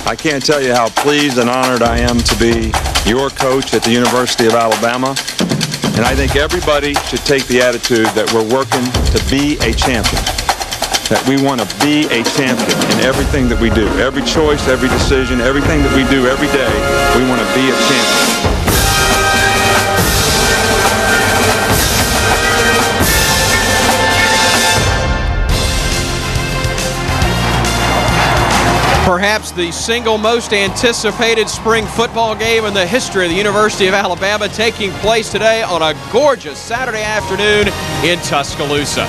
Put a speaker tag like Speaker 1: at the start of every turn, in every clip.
Speaker 1: I can't tell you how pleased and honored I am to be your coach at the University of Alabama. And I think everybody should take the attitude that we're working to be a champion. That we want to be a champion in everything that we do. Every choice, every decision, everything that we do every day, we want to be a champion.
Speaker 2: Perhaps the single most anticipated spring football game in the history of the University of Alabama, taking place today on a gorgeous Saturday afternoon in Tuscaloosa.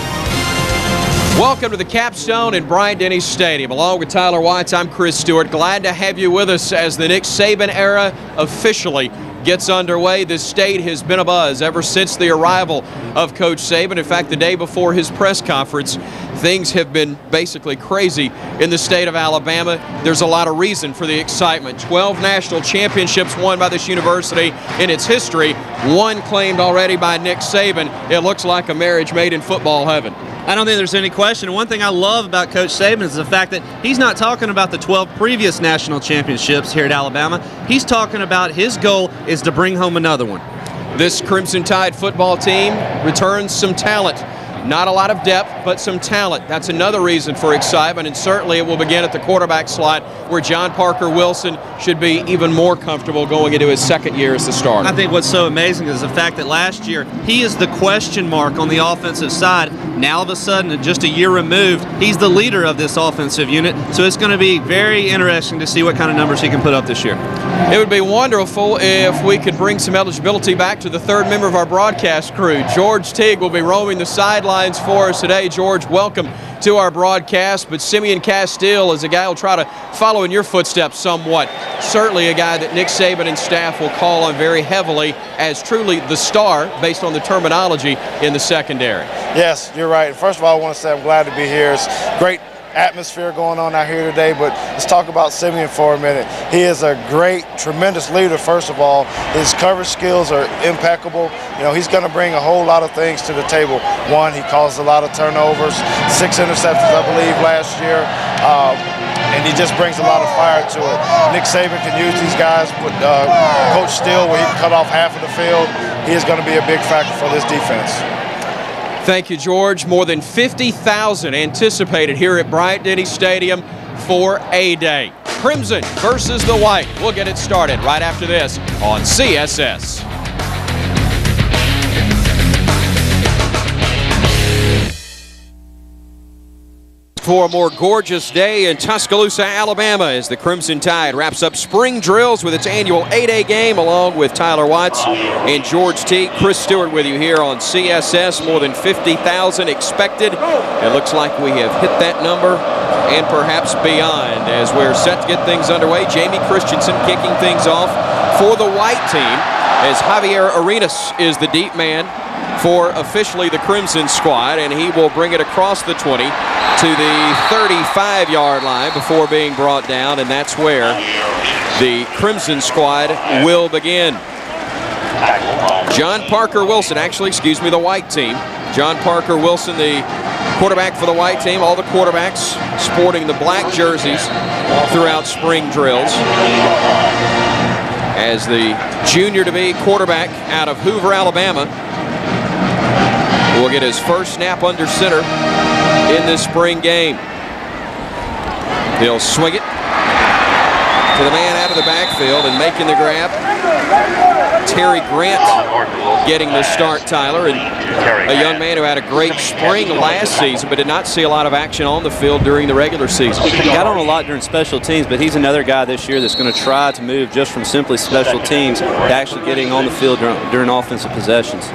Speaker 2: Welcome to the capstone in Bryant-Denny Stadium. Along with Tyler Watts, I'm Chris Stewart. Glad to have you with us as the Nick Saban era officially gets underway. This state has been abuzz ever since the arrival of Coach Saban. In fact, the day before his press conference, things have been basically crazy in the state of Alabama. There's a lot of reason for the excitement. 12 national championships won by this university in its history. One claimed already by Nick Saban. It looks like a marriage made in football heaven.
Speaker 3: I don't think there's any question. One thing I love about Coach Saban is the fact that he's not talking about the 12 previous national championships here at Alabama. He's talking about his goal is to bring home another one.
Speaker 2: This Crimson Tide football team returns some talent. Not a lot of depth, but some talent. That's another reason for excitement, and certainly it will begin at the quarterback slot where John Parker Wilson should be even more comfortable going into his second year as the starter.
Speaker 3: I think what's so amazing is the fact that last year he is the question mark on the offensive side. Now all of a sudden, just a year removed, he's the leader of this offensive unit, so it's going to be very interesting to see what kind of numbers he can put up this year.
Speaker 2: It would be wonderful if we could bring some eligibility back to the third member of our broadcast crew. George Teague will be roaming the sidelines for us today. George, welcome to our broadcast. But Simeon Castile is a guy who'll try to follow in your footsteps somewhat. Certainly a guy that Nick Saban and staff will call on very heavily as truly the star based on the terminology in the secondary.
Speaker 4: Yes, you're right. First of all, I want to say I'm glad to be here. It's great atmosphere going on out here today, but let's talk about Simeon for a minute. He is a great, tremendous leader, first of all. His coverage skills are impeccable. You know, he's going to bring a whole lot of things to the table. One, he caused a lot of turnovers, 6 interceptions, I believe, last year. And he just brings a lot of fire to it. Nick Saban can use these guys with Coach Steele where he can cut off half of the field. He is going to be a big factor for this defense.
Speaker 2: Thank you, George. More than 50,000 anticipated here at Bryant-Denny Stadium for A-Day. Crimson versus the White. We'll get it started right after this on CSS. For a more gorgeous day in Tuscaloosa, Alabama, as the Crimson Tide wraps up spring drills with its annual A-Day game, along with Tyler Watts and George Teague. Chris Stewart with you here on CSS. More than 50,000 expected. It looks like we have hit that number and perhaps beyond as we're set to get things underway. Jamie Christensen kicking things off for the white team as Javier Arenas is the deep man for officially the Crimson squad, and he will bring it across the 20 to the 35-yard line before being brought down, and that's where the Crimson squad will begin. John Parker Wilson, the white team. John Parker Wilson, the quarterback for the white team. All the quarterbacks sporting the black jerseys throughout spring drills. As the junior-to-be quarterback out of Hoover, Alabama, will get his first snap under center in this spring game. He'll swing it to the man out of the backfield and making the grab. Terry Grant getting the start, Tyler, and a young man who had a great spring last season but did not see a lot of action on the field during the regular season.
Speaker 3: He got on a lot during special teams, but he's another guy this year that's going to try to move just from simply special teams to actually getting on the field during offensive possessions.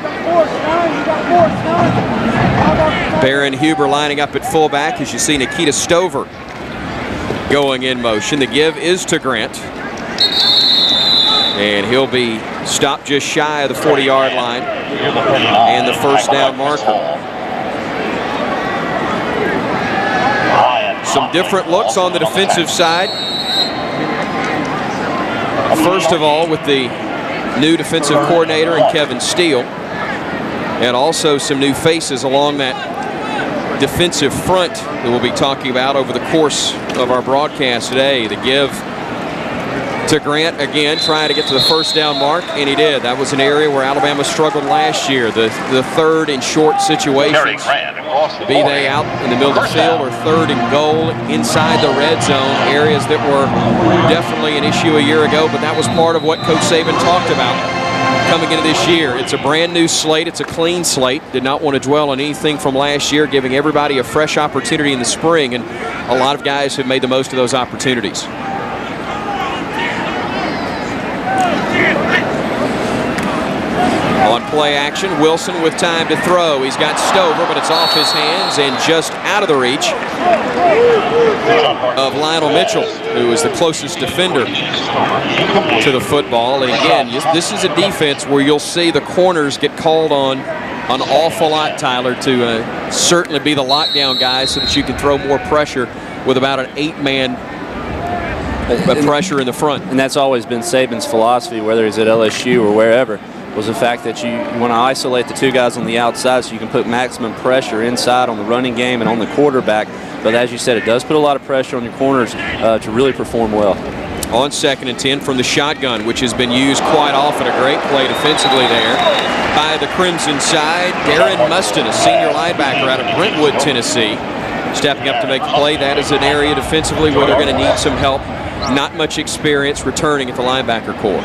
Speaker 2: Baron Huber lining up at fullback as you see Nikita Stover going in motion. The give is to Grant, and he'll be stopped just shy of the 40-yard line and the first down marker. Some different looks on the defensive side. First of all, with the new defensive coordinator and Kevin Steele, and also some new faces along that defensive front that we'll be talking about over the course of our broadcast today. The give to Grant again, trying to get to the first down mark, and he did. That was an area where Alabama struggled last year, the third and short situations, be they out in the middle of the field or third and goal inside the red zone, areas that were definitely an issue a year ago, but that was part of what Coach Saban talked about coming into this year. It's a brand new slate. It's a clean slate. Did not want to dwell on anything from last year, giving everybody a fresh opportunity in the spring, and a lot of guys have made the most of those opportunities. On play action, Wilson with time to throw. He's got Stover, but it's off his hands and just out of the reach of Lionel Mitchell, who is the closest defender to the football. And again, this is a defense where you'll see the corners get called on an awful lot, Tyler, to certainly be the lockdown guys so that you can throw more pressure with about an 8-man pressure in the front.
Speaker 5: And that's always been Saban's philosophy, whether he's at LSU or wherever, was the fact that you want to isolate the two guys on the outside so you can put maximum pressure inside on the running game and on the quarterback. But as you said, it does put a lot of pressure on your corners to really perform well.
Speaker 2: On 2nd and 10 from the shotgun, which has been used quite often. A great play defensively there by the Crimson side. Darren Mustin, a senior linebacker out of Brentwood, Tennessee, stepping up to make the play. That is an area defensively where they're going to need some help. Not much experience returning at the linebacker core.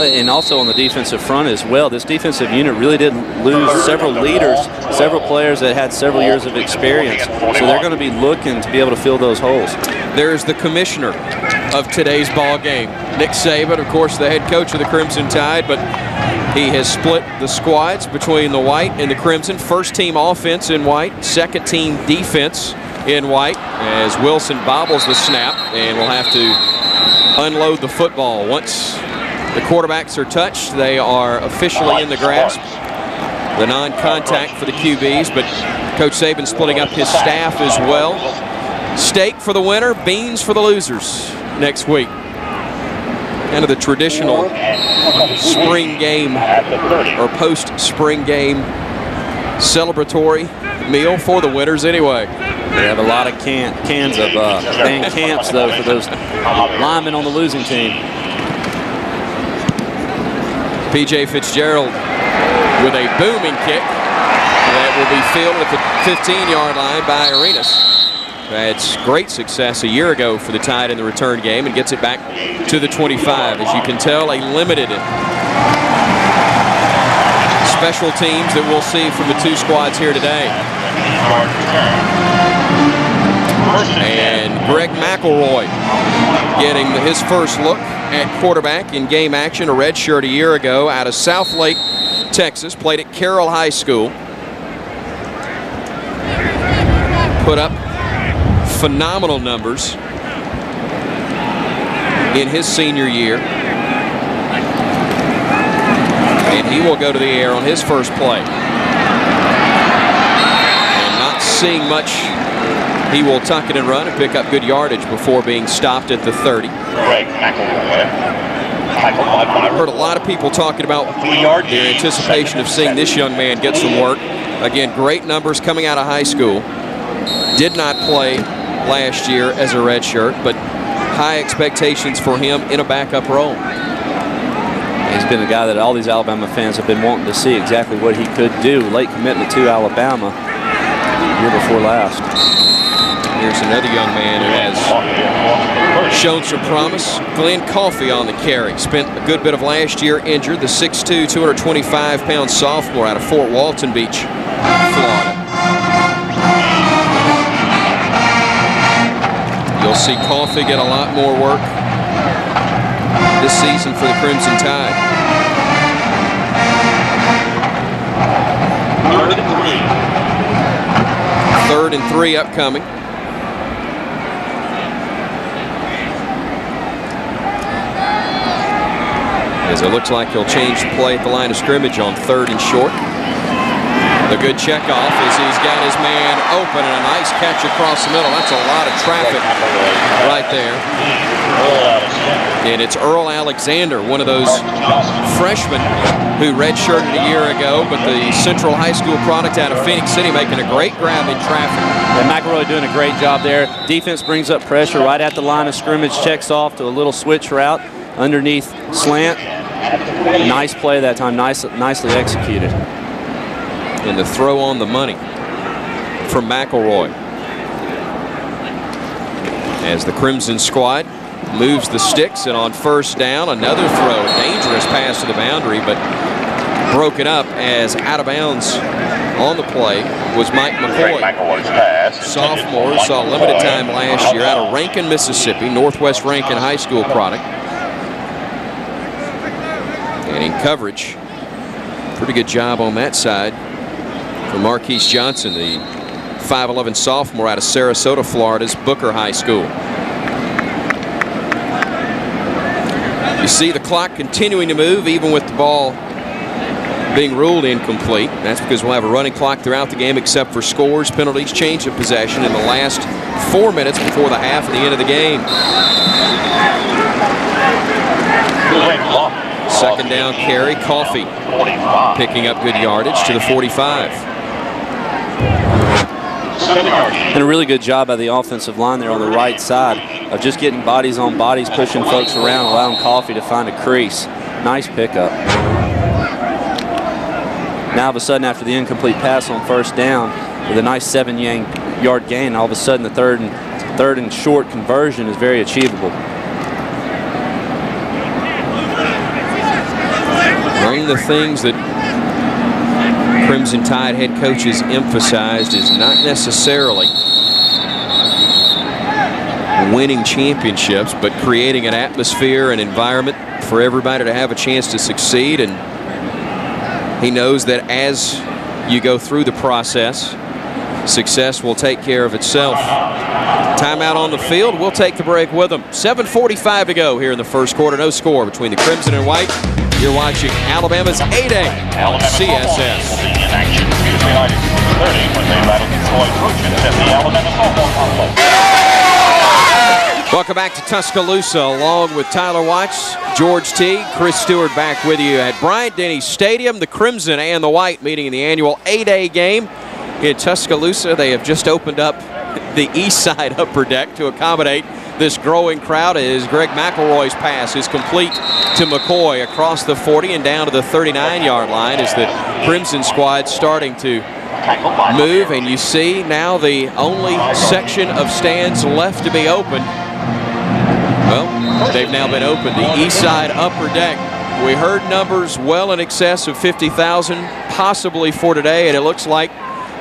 Speaker 5: And also on the defensive front as well. This defensive unit really did lose several leaders, several players that had several years of experience. So they're going to be looking to be able to fill those holes.
Speaker 2: There's the commissioner of today's ball game, Nick Saban, of course, the head coach of the Crimson Tide, but he has split the squads between the white and the crimson. First team offense in white, second team defense in white, as Wilson bobbles the snap and will have to unload the football. Once the quarterbacks are touched, they are officially in the grasp. The non-contact for the QBs, but Coach Saban splitting up his staff as well. Steak for the winner, beans for the losers next week. Kind of the traditional spring game or post-spring game celebratory meal for the winners anyway.
Speaker 5: They have a lot of cans of Van Camps, though, for those linemen on the losing team.
Speaker 2: P.J. Fitzgerald with a booming kick that will be fielded at the 15-yard line by Arenas. It's great success a year ago for the Tide in the return game and gets it back to the 25. As you can tell, a limited special teams that we'll see from the two squads here today. And Greg McElroy getting his first look at quarterback in game action, a red shirt a year ago out of Southlake, Texas, played at Carroll High School. Put up phenomenal numbers in his senior year. And he will go to the air on his first play. And not seeing much, he will tuck it and run and pick up good yardage before being stopped at the 30. Heard a lot of people talking about their anticipation of seeing this young man get some work. Again, great numbers coming out of high school. Did not play last year as a redshirt, but high expectations for him in a backup role.
Speaker 5: He's been a guy that all these Alabama fans have been wanting to see exactly what he could do. Late commitment to Alabama year before last.
Speaker 2: Here's another young man who has shown some promise. Glenn Coffey on the carry. Spent a good bit of last year injured. The 6'2", 225-pound sophomore out of Fort Walton Beach, Florida. You'll see Coffey get a lot more work this season for the Crimson Tide. 3rd and 3 upcoming. As it looks like he'll change the play at the line of scrimmage on 3rd and short. The good check off as he's got his man open and a nice catch across the middle. That's a lot of traffic right there. And it's Earl Alexander, one of those freshmen who redshirted a year ago, but the Central High School product out of Phoenix City, making a great grab in traffic.
Speaker 5: And McElroy doing a great job there. Defense brings up pressure right at the line of scrimmage, checks off to a little switch route. underneath slant. Nice play that time, nicely executed.
Speaker 2: And the throw on the money from McElroy. As the Crimson squad moves the sticks, and on first down, another throw. A dangerous pass to the boundary, but broken up as out of bounds on the play was Mike McCoy. Sophomore, saw limited time last year out of Rankin, Mississippi, Northwest Rankin High School product. And in coverage, pretty good job on that side for Marquise Johnson, the 5'11" sophomore out of Sarasota, Florida's Booker High School. You see the clock continuing to move even with the ball being ruled incomplete. That's because we'll have a running clock throughout the game except for scores, penalties, change of possession in the last 4 minutes before the half and the end of the game. Second down carry, Coffee picking up good yardage to the 45.
Speaker 5: And a really good job by the offensive line there on the right side of just getting bodies on bodies, pushing folks around, allowing Coffee to find a crease. Nice pickup. Now all of a sudden, after the incomplete pass on first down with a nice 7-yard gain, all of a sudden the third and short conversion is very achievable.
Speaker 2: One of the things that Crimson Tide head coaches emphasized is not necessarily winning championships, but creating an atmosphere and environment for everybody to have a chance to succeed. And he knows that as you go through the process, success will take care of itself. Timeout on the field. We'll take the break with them. 7:45 to go here in the first quarter. No score between the Crimson and White. You're watching Alabama's A-Day on CSS. Welcome back to Tuscaloosa, along with Tyler Watts, George T., Chris Stewart back with you at Bryant-Denny Stadium. The Crimson and the White meeting in the annual A-Day game in Tuscaloosa. They have just opened up the east side upper deck to accommodate this growing crowd as Greg McElroy's pass is complete to McCoy across the 40 and down to the 39-yard line as the Crimson squad starting to move. And you see now the only section of stands left to be opened. Well, they've now been opened. The east side upper deck. We heard numbers well in excess of 50,000 possibly for today, and it looks like,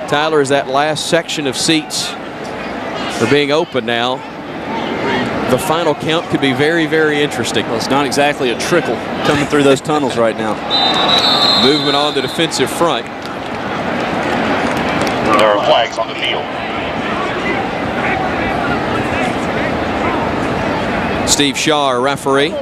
Speaker 2: Tyler, as that last section of seats are being opened now, the final count could be very, very interesting.
Speaker 5: Well, it's not exactly a trickle coming through those tunnels right now.
Speaker 2: Movement on the defensive front.
Speaker 6: There are flags on the field.
Speaker 2: Steve Shaw, our referee,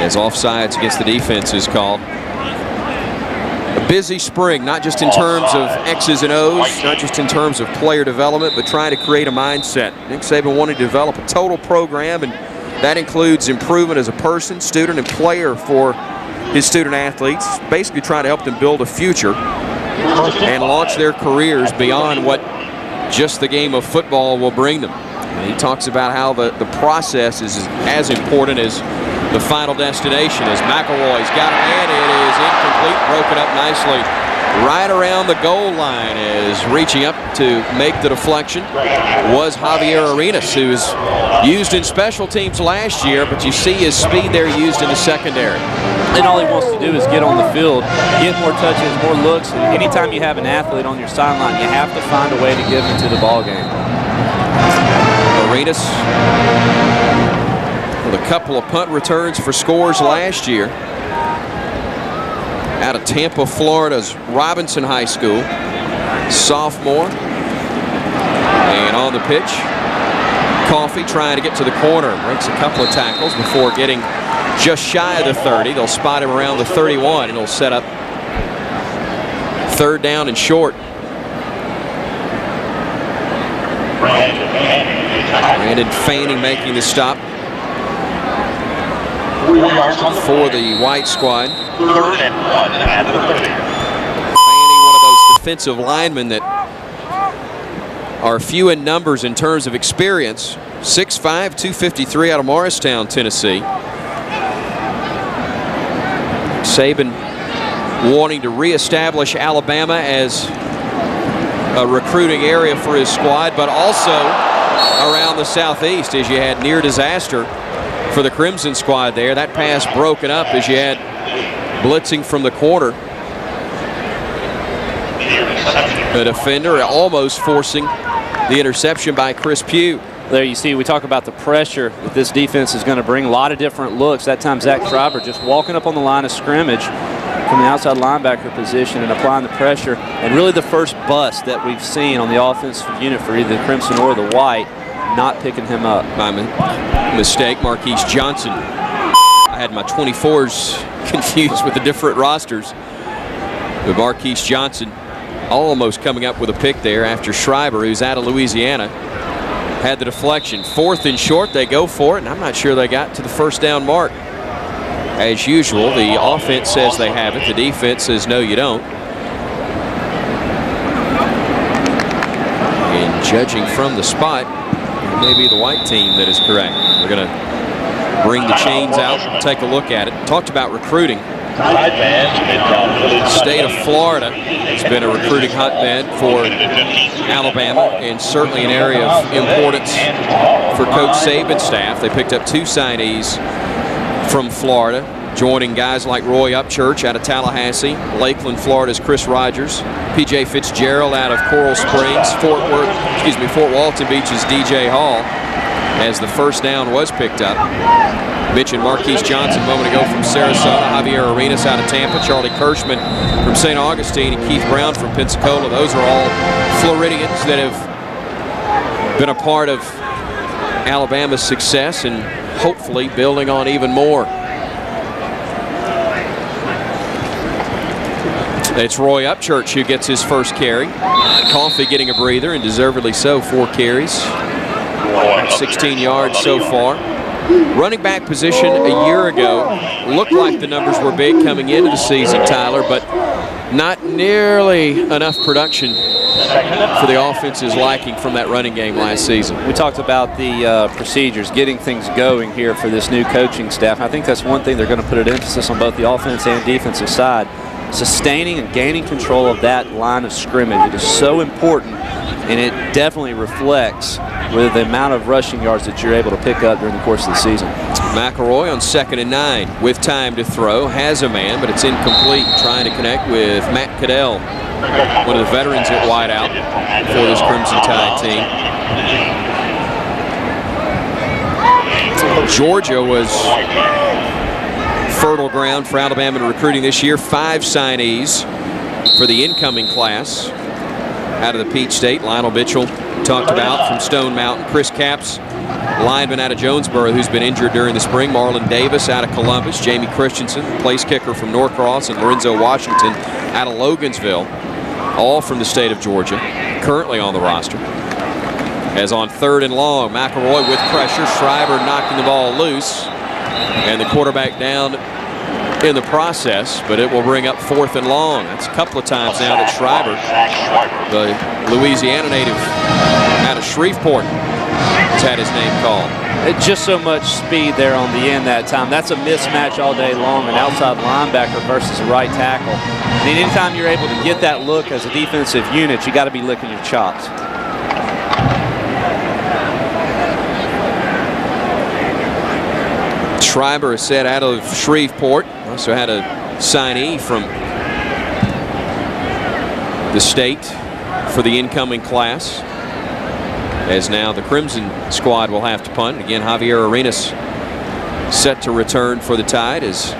Speaker 2: as offsides against the defense is called. A busy spring, not just in terms of X's and O's, not just in terms of player development, but trying to create a mindset. Nick Saban wanted to develop a total program, and that includes improvement as a person, student, and player for his student athletes, basically trying to help them build a future and launch their careers beyond what just the game of football will bring them. And he talks about how the process is as important as the final destination. As McElroy's got it, and it is incomplete, broken up nicely right around the goal line. Is reaching up to make the deflection was Javier Arenas, who was used in special teams last year, but you see his speed there used in the secondary.
Speaker 5: And all he wants to do is get on the field, get more touches, more looks. And anytime you have an athlete on your sideline, you have to find a way to get into the ball game.
Speaker 2: Arenas with a couple of punt returns for scores last year. Out of Tampa, Florida's Robinson High School, sophomore. And on the pitch, Coffee trying to get to the corner. Breaks a couple of tackles before getting just shy of the 30. They'll spot him around the 31, and it'll set up third down and short. Brandon Fanning making the stop for the White squad.
Speaker 6: Third and 1 at the 30.
Speaker 2: Fanning, one of those defensive linemen that are few in numbers in terms of experience, 6'5", 253 out of Morristown, Tennessee. Saban wanting to reestablish Alabama as a recruiting area for his squad, but also around the southeast, as you had near disaster for the Crimson squad there. That pass broken up as you had blitzing from the corner. The defender almost forcing the interception by Chris Pugh.
Speaker 5: There you see, we talk about the pressure that this defense is going to bring. A lot of different looks. That time Zach Schreiber just walking up on the line of scrimmage from the outside linebacker position and applying the pressure. And really the first bust that we've seen on the offensive unit for either the Crimson or the White, not picking him up.
Speaker 2: My mistake, Marquise Johnson. I had my 24s confused with the different rosters. But Marquise Johnson almost coming up with a pick there after Schreiber, who's out of Louisiana, had the deflection. 4th and short, they go for it, and I'm not sure they got to the first down mark. As usual, the offense says they have it. The defense says, no, you don't. And judging from the spot, it may be the White team that is correct. We're going to bring the chains out and take a look at it. Talked about recruiting. The state of Florida has been a recruiting hotbed for Alabama, and certainly an area of importance for Coach Saban's staff. They picked up 2 signees from Florida, joining guys like Roy Upchurch out of Tallahassee, Lakeland, Florida's Chris Rogers, P.J. Fitzgerald out of Coral Springs, Fort Walton Beach's D.J. Hall, as the first down was picked up. Mentioned Marquise Johnson a moment ago from Sarasota, Javier Arenas out of Tampa, Charlie Kirschman from St. Augustine, and Keith Brown from Pensacola. Those are all Floridians that have been a part of Alabama's success and hopefully building on even more. It's Roy Upchurch who gets his first carry. Coffee getting a breather, and deservedly so. 4 carries, 16 yards so far. Running back position a year ago looked like the numbers were big coming into the season, Tyler, but not nearly enough production for the offense's liking from that running game last season.
Speaker 5: We talked about the procedures, getting things going here for this new coaching staff. I think that's one thing they're going to put an emphasis on both the offense and defensive side. Sustaining and gaining control of that line of scrimmage. It is so important, and it definitely reflects with the amount of rushing yards that you're able to pick up during the course of the season.
Speaker 2: McElroy on 2nd and 9 with time to throw. Has a man, but it's incomplete. Trying to connect with Matt Caddell, one of the veterans at wideout for this Crimson Tide team. Georgia was fertile ground for Alabama in recruiting this year. 5 signees for the incoming class out of the Peach State. Lionel Mitchell talked about from Stone Mountain. Chris Capps, lineman out of Jonesboro, who's been injured during the spring. Marlon Davis out of Columbus. Jamie Christensen, place kicker from Norcross, and Lorenzo Washington out of Logansville, all from the state of Georgia, currently on the roster. As on 3rd and long, McElroy with pressure. Schreiber knocking the ball loose, and the quarterback down in the process, but it will bring up 4th and long. That's a couple of times now that Schreiber, the Louisiana native out of Shreveport, has had his name called.
Speaker 5: Just so much speed there on the end that time. That's a mismatch all day long, an outside linebacker versus a right tackle. And anytime you're able to get that look as a defensive unit, you got to be licking your chops.
Speaker 2: Schreiber is set out of Shreveport. Also had a signee from the state for the incoming class. As now the Crimson squad will have to punt. Again, Javier Arenas set to return for the Tide, as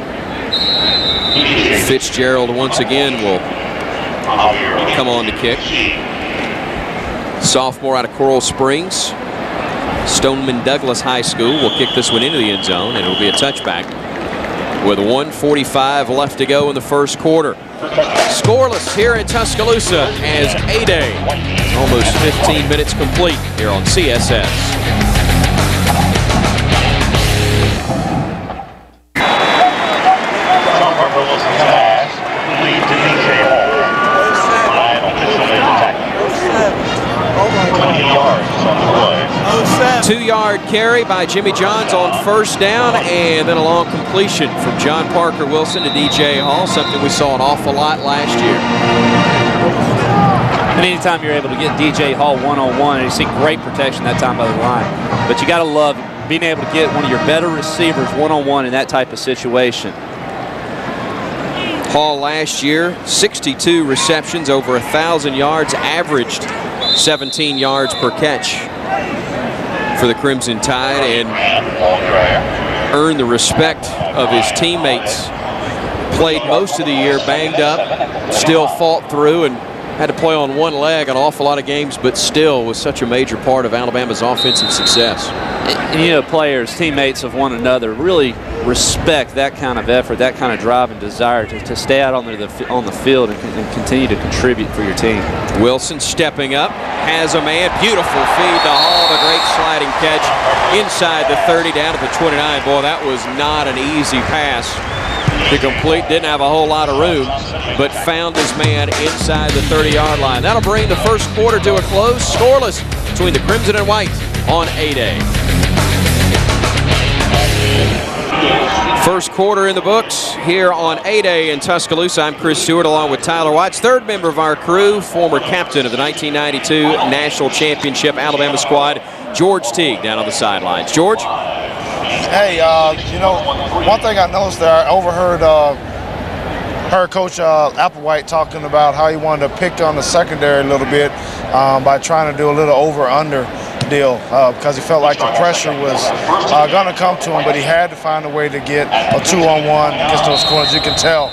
Speaker 2: Fitzgerald once again will come on to kick. Sophomore out of Coral Springs. Stoneman Douglas High School will kick this one into the end zone, and it will be a touchback with 1:45 left to go in the first quarter. Scoreless here in Tuscaloosa as A-Day. Almost 15 minutes complete here on CSS. carry by Jimmy Johns on first down, and then a long completion from John Parker Wilson to DJ Hall, something we saw an awful lot last year.
Speaker 5: And anytime you're able to get DJ Hall one-on-one, and you see great protection that time by the line. But you got to love being able to get one of your better receivers one-on-one in that type of situation.
Speaker 2: Hall last year, 62 receptions, over 1,000 yards, averaged 17 yards per catch for the Crimson Tide, and earned the respect of his teammates. Played most of the year banged up, still fought through, and had to play on one leg an awful lot of games, but still was such a major part of Alabama's offensive success.
Speaker 5: And, you know, players, teammates of one another really respect that kind of effort, that kind of drive and desire to stay out on the field and continue to contribute for your team.
Speaker 2: Wilson stepping up, has a man, beautiful feed to Hall, the great sliding catch inside the 30 down to the 29. Boy, that was not an easy pass to complete. Didn't have a whole lot of room, but found his man inside the 30-yard line. That'll bring the first quarter to a close, scoreless between the Crimson and White on A-Day. First quarter in the books here on A-Day in Tuscaloosa. I'm Chris Stewart along with Tyler Watts, third member of our crew, former captain of the 1992 National Championship Alabama squad, George Teague, down on the sidelines. George?
Speaker 4: Hey, you know, one thing I noticed there, I overheard Coach Applewhite talking about how he wanted to pick on the secondary a little bit by trying to do a little over-under deal because he felt like the pressure was going to come to him, but he had to find a way to get a 2-on-1 against those corners. You can tell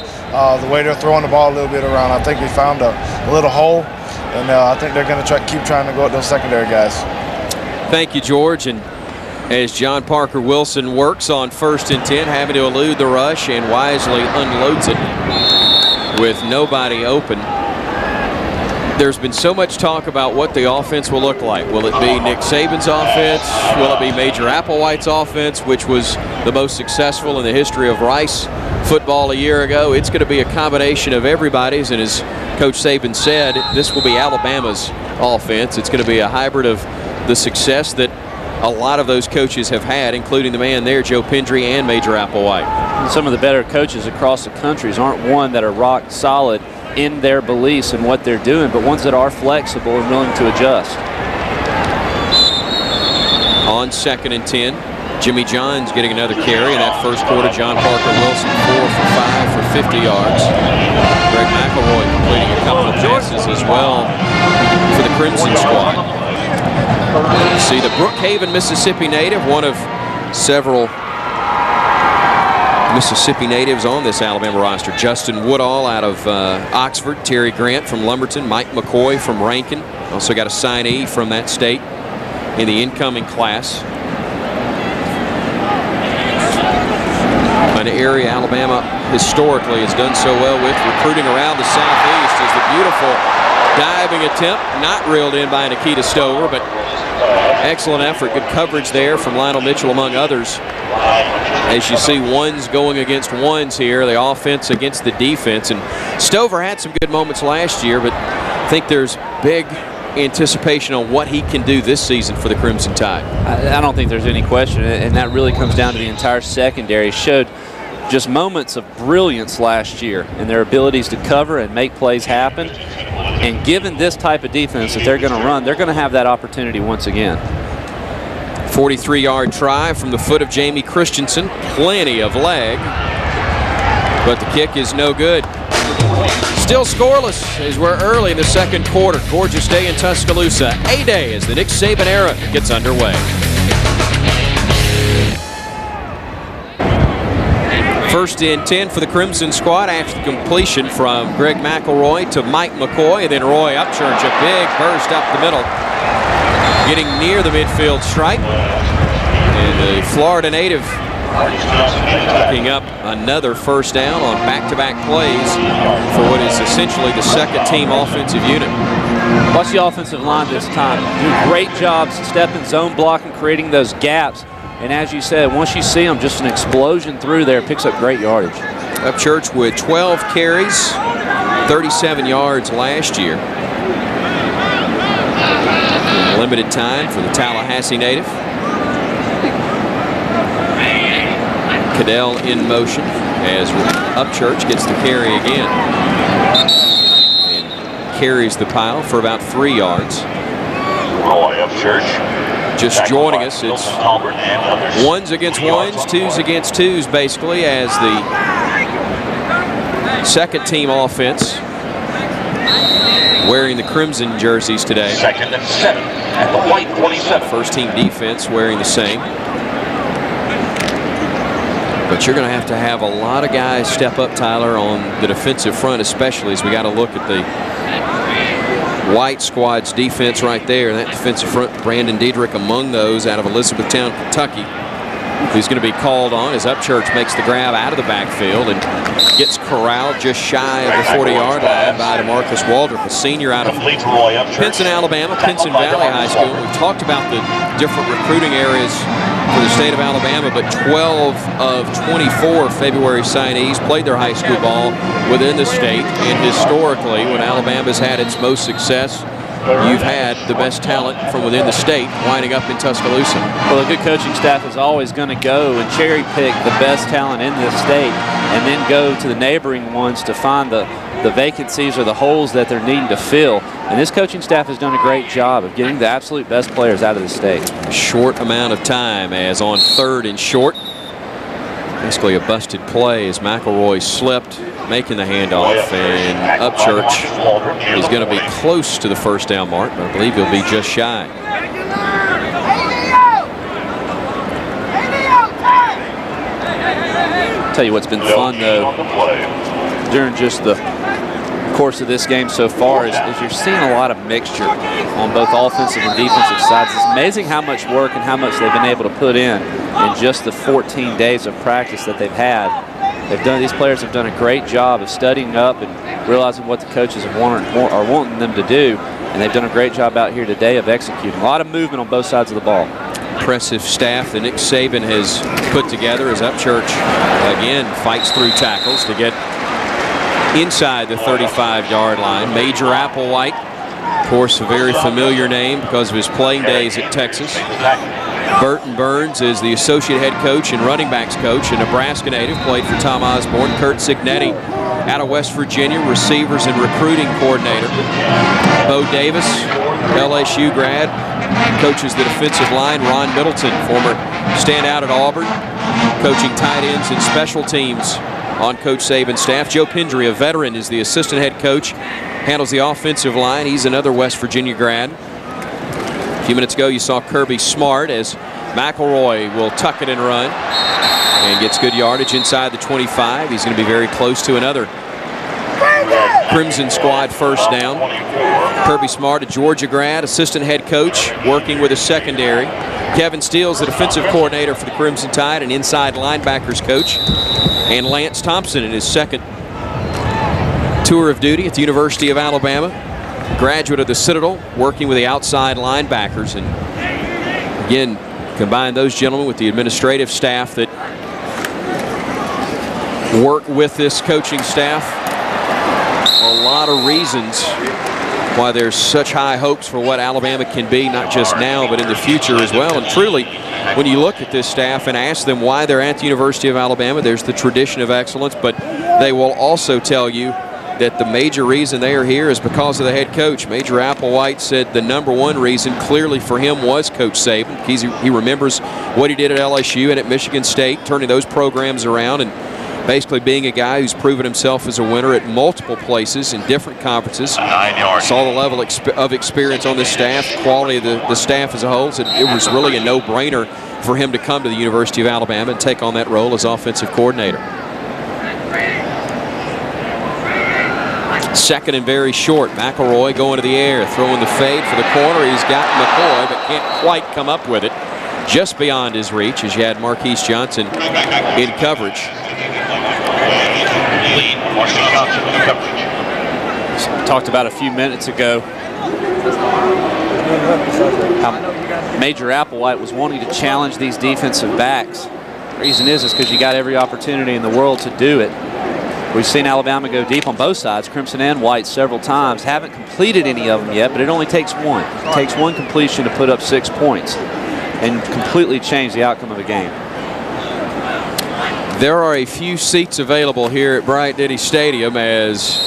Speaker 4: the way they're throwing the ball a little bit around. I think they found a little hole, and I think they're going to keep trying to go at those secondary guys. Thank
Speaker 2: you, George. And as John Parker Wilson works on 1st and 10, having to elude the rush and wisely unloads it with nobody open. There's been so much talk about what the offense will look like. Will it be Nick Saban's offense? Will it be Major Applewhite's offense, which was the most successful in the history of Rice football a year ago? It's going to be a combination of everybody's, and as Coach Saban said, this will be Alabama's offense. It's going to be a hybrid of the success that a lot of those coaches have had, including the man there, Joe Pendry, and Major Applewhite.
Speaker 5: And some of the better coaches across the country aren't one that are rock solid in their beliefs and what they're doing, but ones that are flexible and willing to adjust.
Speaker 2: On 2nd and 10, Jimmy Johns getting another carry in that first quarter. John Parker Wilson 4 for 5 for 50 yards. Greg McElroy completing a couple of passes as well for the Crimson squad. You see the Brookhaven, Mississippi native, one of several Mississippi natives on this Alabama roster. Justin Woodall out of Oxford, Terry Grant from Lumberton, Mike McCoy from Rankin. Also got a signee from that state in the incoming class. An area Alabama historically has done so well with, recruiting around the southeast, is the beautiful diving attempt, not reeled in by Nikita Stover, but excellent effort, good coverage there from Lionel Mitchell among others. As you see ones going against ones here, the offense against the defense, and Stover had some good moments last year, but I think there's big anticipation on what he can do this season for the Crimson Tide.
Speaker 5: I don't think there's any question, and that really comes down to the entire secondary. Showed just moments of brilliance last year in their abilities to cover and make plays happen. And given this type of defense that they're going to run, they're going to have that opportunity once again.
Speaker 2: 43-yard try from the foot of Jamie Christensen. Plenty of leg, but the kick is no good. Still scoreless as we're early in the second quarter. Gorgeous day in Tuscaloosa. A-Day as the Nick Saban era gets underway. First and 10 for the Crimson squad after the completion from Greg McElroy to Mike McCoy, and then Roy Upchurch, a big burst up the middle, getting near the midfield stripe. And the Florida native picking up another first down on back-to-back plays for what is essentially the second-team offensive unit.
Speaker 5: Watch the offensive line this time. Do great jobs stepping, zone blocking, creating those gaps. And as you said, once you see them, just an explosion through there, picks up great yardage.
Speaker 2: Upchurch with 12 carries, 37 yards last year. Limited time for the Tallahassee native. Cadell in motion as Upchurch gets the carry again. And carries the pile for about 3 yards.
Speaker 6: Roy Upchurch.
Speaker 2: Just joining us, it's ones against ones, twos against twos, basically, as the second team offense wearing the crimson jerseys today.
Speaker 6: 2nd and 7 at the white 27.
Speaker 2: First team defense wearing the same. But you're going to have a lot of guys step up, Tyler, on the defensive front, especially as we got to look at the white squad's defense right there. That defensive front, Brandon Diedrich among those out of Elizabethtown, Kentucky, who's going to be called on as Upchurch makes the grab out of the backfield and gets corralled just shy of the 40-yard line by DeMarcus Waldrop, a senior out of Pinson, Alabama, Pinson Valley High School. We've talked about the different recruiting areas for the state of Alabama, but 12 of 24 February signees played their high school ball within the state, and historically, when Alabama's had its most success, you've had the best talent from within the state winding up in Tuscaloosa.
Speaker 5: Well, a good coaching staff is always going to go and cherry pick the best talent in this state and then go to the neighboring ones to find the vacancies or the holes that they're needing to fill. And this coaching staff has done a great job of getting the absolute best players out of the state.
Speaker 2: Short amount of time as on 3rd and short. Basically a busted play as McElroy slipped, making the handoff, and Upchurch is going to be close to the first down mark, but I believe he'll be just shy.
Speaker 5: Tell you what's been fun, though, during just the course of this game so far is you're seeing a lot of mixture on both offensive and defensive sides. It's amazing how much work and how much they've been able to put in just the 14 days of practice that they've had. These players have done a great job of studying up and realizing what the coaches are wanting them to do, and they've done a great job out here today of executing. A lot of movement on both sides of the ball.
Speaker 2: Impressive staff that Nick Saban has put together as Upchurch again fights through tackles to get inside the 35-yard line. Major Applewhite, of course, a very familiar name because of his playing days at Texas. Burton Burns is the associate head coach and running backs coach, a Nebraska native, played for Tom Osborne. Kurt Signetti out of West Virginia, receivers and recruiting coordinator. Bo Davis, LSU grad, coaches the defensive line. Ron Middleton, former standout at Auburn, coaching tight ends and special teams on Coach Saban's staff. Joe Pendry, a veteran, is the assistant head coach, handles the offensive line. He's another West Virginia grad. A few minutes ago, you saw Kirby Smart as McElroy will tuck it and run and gets good yardage inside the 25. He's going to be very close to another Crimson squad first down. Kirby Smart, a Georgia grad, assistant head coach, working with a secondary. Kevin Steele's the defensive coordinator for the Crimson Tide and inside linebackers coach. And Lance Thompson in his second tour of duty at the University of Alabama. Graduate of the Citadel, working with the outside linebackers. And again, combine those gentlemen with the administrative staff that work with this coaching staff. A lot of reasons why there's such high hopes for what Alabama can be, not just now, but in the future as well. And truly, when you look at this staff and ask them why they're at the University of Alabama, there's the tradition of excellence, but they will also tell you that the major reason they are here is because of the head coach. Major Applewhite said the #1 reason clearly for him was Coach Saban. He remembers what he did at LSU and at Michigan State, turning those programs around and basically being a guy who's proven himself as a winner at multiple places in different conferences.
Speaker 6: 9 yards.
Speaker 2: Saw the level of experience on this staff, quality of the staff as a whole. So it was really a no-brainer for him to come to the University of Alabama and take on that role as offensive coordinator. Second and very short. McElroy going to the air, throwing the fade for the corner. He's got McCoy, but can't quite come up with it. Just beyond his reach as you had Marquise Johnson in coverage.
Speaker 5: Talked about a few minutes ago how Major Applewhite was wanting to challenge these defensive backs. The reason is because you got every opportunity in the world to do it. We've seen Alabama go deep on both sides, crimson and white, several times. Haven't completed any of them yet, but it only takes one. It takes one completion to put up 6 points and completely change the outcome of a game.
Speaker 2: There are a few seats available here at Bryant-Denny Stadium as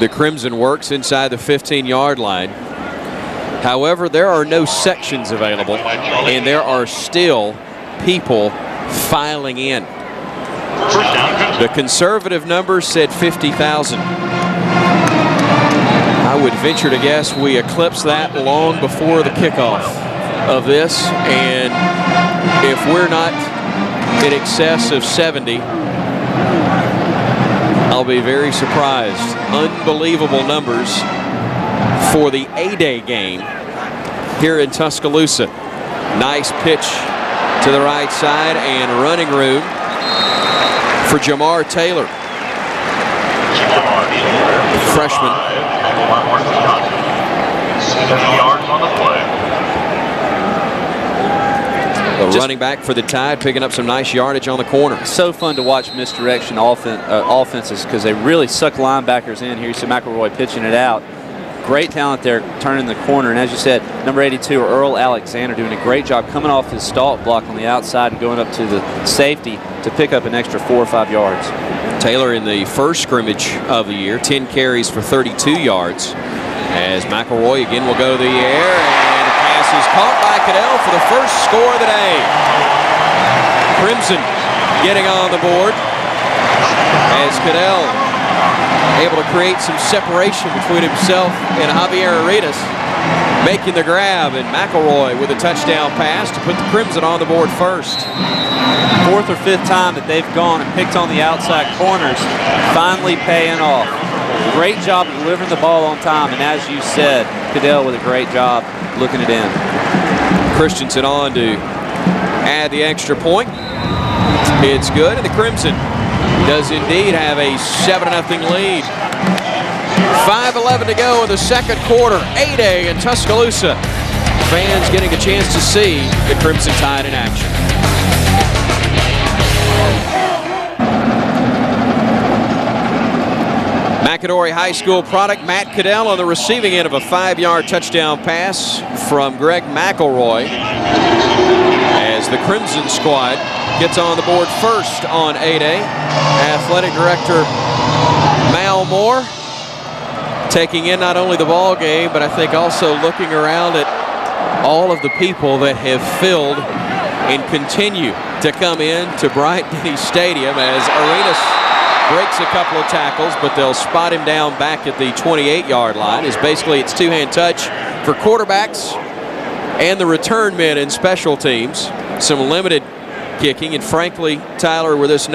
Speaker 2: the Crimson works inside the 15-yard line. However, there are no sections available, and there are still people filing in. The conservative number said 50,000. I would venture to guess we eclipsed that long before the kickoff of this, and if we're not in excess of 70, I'll be very surprised. Unbelievable numbers for the A-Day game here in Tuscaloosa. Nice pitch to the right side and running room for Jamar Taylor, freshman.
Speaker 6: 7 yards on the play.
Speaker 2: The running back for the Tide picking up some nice yardage on the corner.
Speaker 5: So fun to watch misdirection offenses because they really suck linebackers in. Here you see McElroy pitching it out. Great talent there, turning the corner. And as you said, number 82, Earl Alexander, doing a great job coming off his stalk block on the outside and going up to the safety to pick up an extra 4 or 5 yards.
Speaker 2: Taylor in the first scrimmage of the year, 10 carries for 32 yards. As McElroy again will go to the air, and the pass is caught by Cadell for the first score of the day. Crimson getting on the board as Cadell able to create some separation between himself and Javier Arenas, making the grab, and McElroy with a touchdown pass to put the Crimson on the board first.
Speaker 5: 4th or 5th time that they've gone and picked on the outside corners, finally paying off. Great job delivering the ball on time, and as you said, Cadell with a great job looking it in.
Speaker 2: Christensen on to add the extra point. It's good, and the Crimson does indeed have a 7-0 lead. 5:11 to go in the second quarter. A-Day in Tuscaloosa. Fans getting a chance to see the Crimson Tide in action. McAdory High School product, Matt Cadell on the receiving end of a 5-yard touchdown pass from Greg McElroy, as the Crimson squad gets on the board first on A-Day. Athletic Director Mal Moore taking in not only the ball game, but I think also looking around at all of the people that have filled and continue to come in to Bryant-Denny Stadium, as Arenas breaks a couple of tackles, but they'll spot him down back at the 28-yard line. As basically it's two-hand touch for quarterbacks and the return men in special teams. Some limited kicking, and frankly, Tyler, with this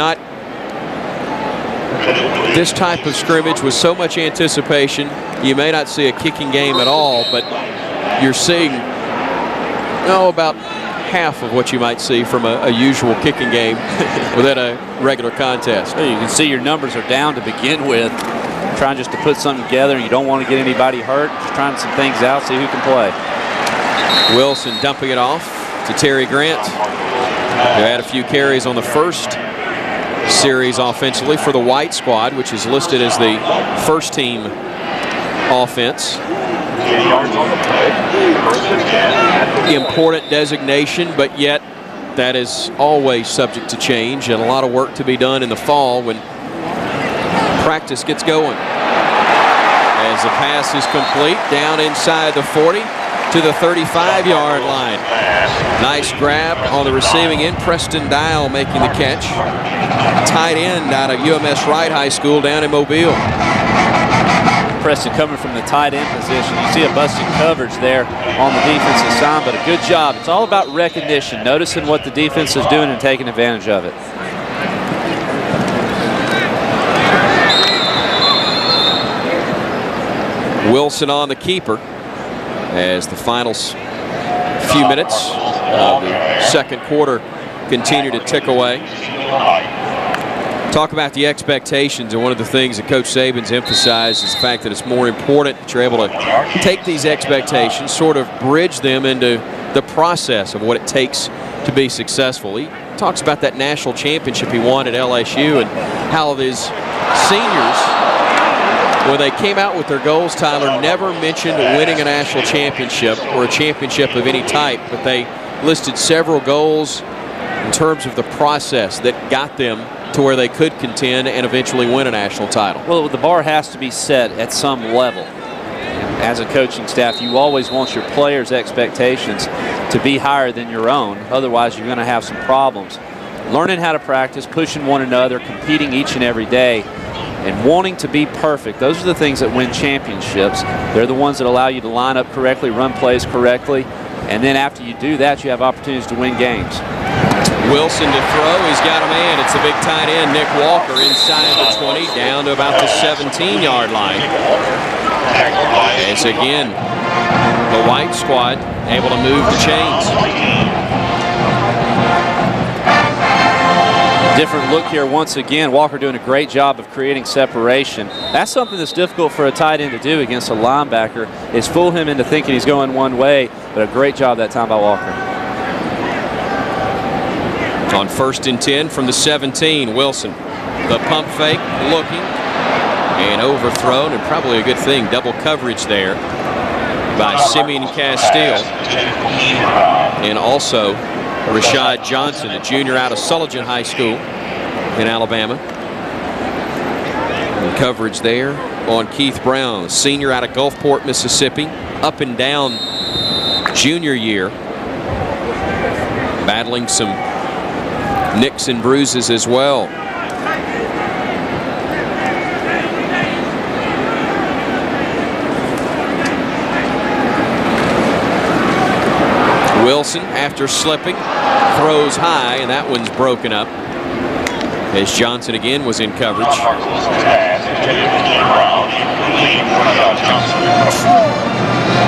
Speaker 2: type of scrimmage with so much anticipation, you may not see a kicking game at all, but you're seeing about half of what you might see from a usual kicking game within a regular contest.
Speaker 5: You can see your numbers are down to begin with. Trying just to put something together, and you don't want to get anybody hurt. Just trying some things out, see who can play.
Speaker 2: Wilson dumping it off to Terry Grant, who had a few carries on the first series offensively for the White squad, which is listed as the first team offense. Important designation, but yet that is always subject to change, and a lot of work to be done in the fall when practice gets going. As the pass is complete, down inside the 40 to the 35-yard line. Nice grab on the receiving end. Preston Dial making the catch. Tight end out of UMS Wright High School down in Mobile.
Speaker 5: Preston coming from the tight end position. You see a busted coverage there on the defensive side, but a good job. It's all about recognition, noticing what the defense is doing and taking advantage of it.
Speaker 2: Wilson on the keeper as the final few minutes of the second quarter continue to tick away. Talk about the expectations, and one of the things that Coach Saban's emphasized is the fact that it's more important that you're able to take these expectations, sort of bridge them into the process of what it takes to be successful. He talks about that national championship he won at LSU and how his seniors, when they came out with their goals, Tyler, never mentioned winning a national championship or a championship of any type, but they listed several goals in terms of the process that got them to where they could contend and eventually win a national title?
Speaker 5: Well, the bar has to be set at some level. As a coaching staff, you always want your players' expectations to be higher than your own. Otherwise, you're going to have some problems. Learning how to practice, pushing one another, competing each and every day, and wanting to be perfect. Those are the things that win championships. They're the ones that allow you to line up correctly, run plays correctly, and then after you do that, you have opportunities to win games.
Speaker 2: Wilson to throw. He's got a man. It's the big tight end, Nick Walker, inside the 20, down to about the 17-yard line. As again, the White squad able to move the chains.
Speaker 5: Different look here once again. Walker doing a great job of creating separation. That's something that's difficult for a tight end to do against a linebacker, is fool him into thinking he's going one way, but a great job that time by Walker.
Speaker 2: On 1st and 10 from the 17, Wilson. The pump fake, looking, and overthrown, and probably a good thing. Double coverage there by Simeon Castile. And also Rashad Johnson, a junior out of Sullivan High School in Alabama. And coverage there on Keith Brown, senior out of Gulfport, Mississippi. Up and down junior year. Battling some nicks and bruises as well. Wilson, after slipping, throws high, and that one's broken up as Johnson again was in coverage.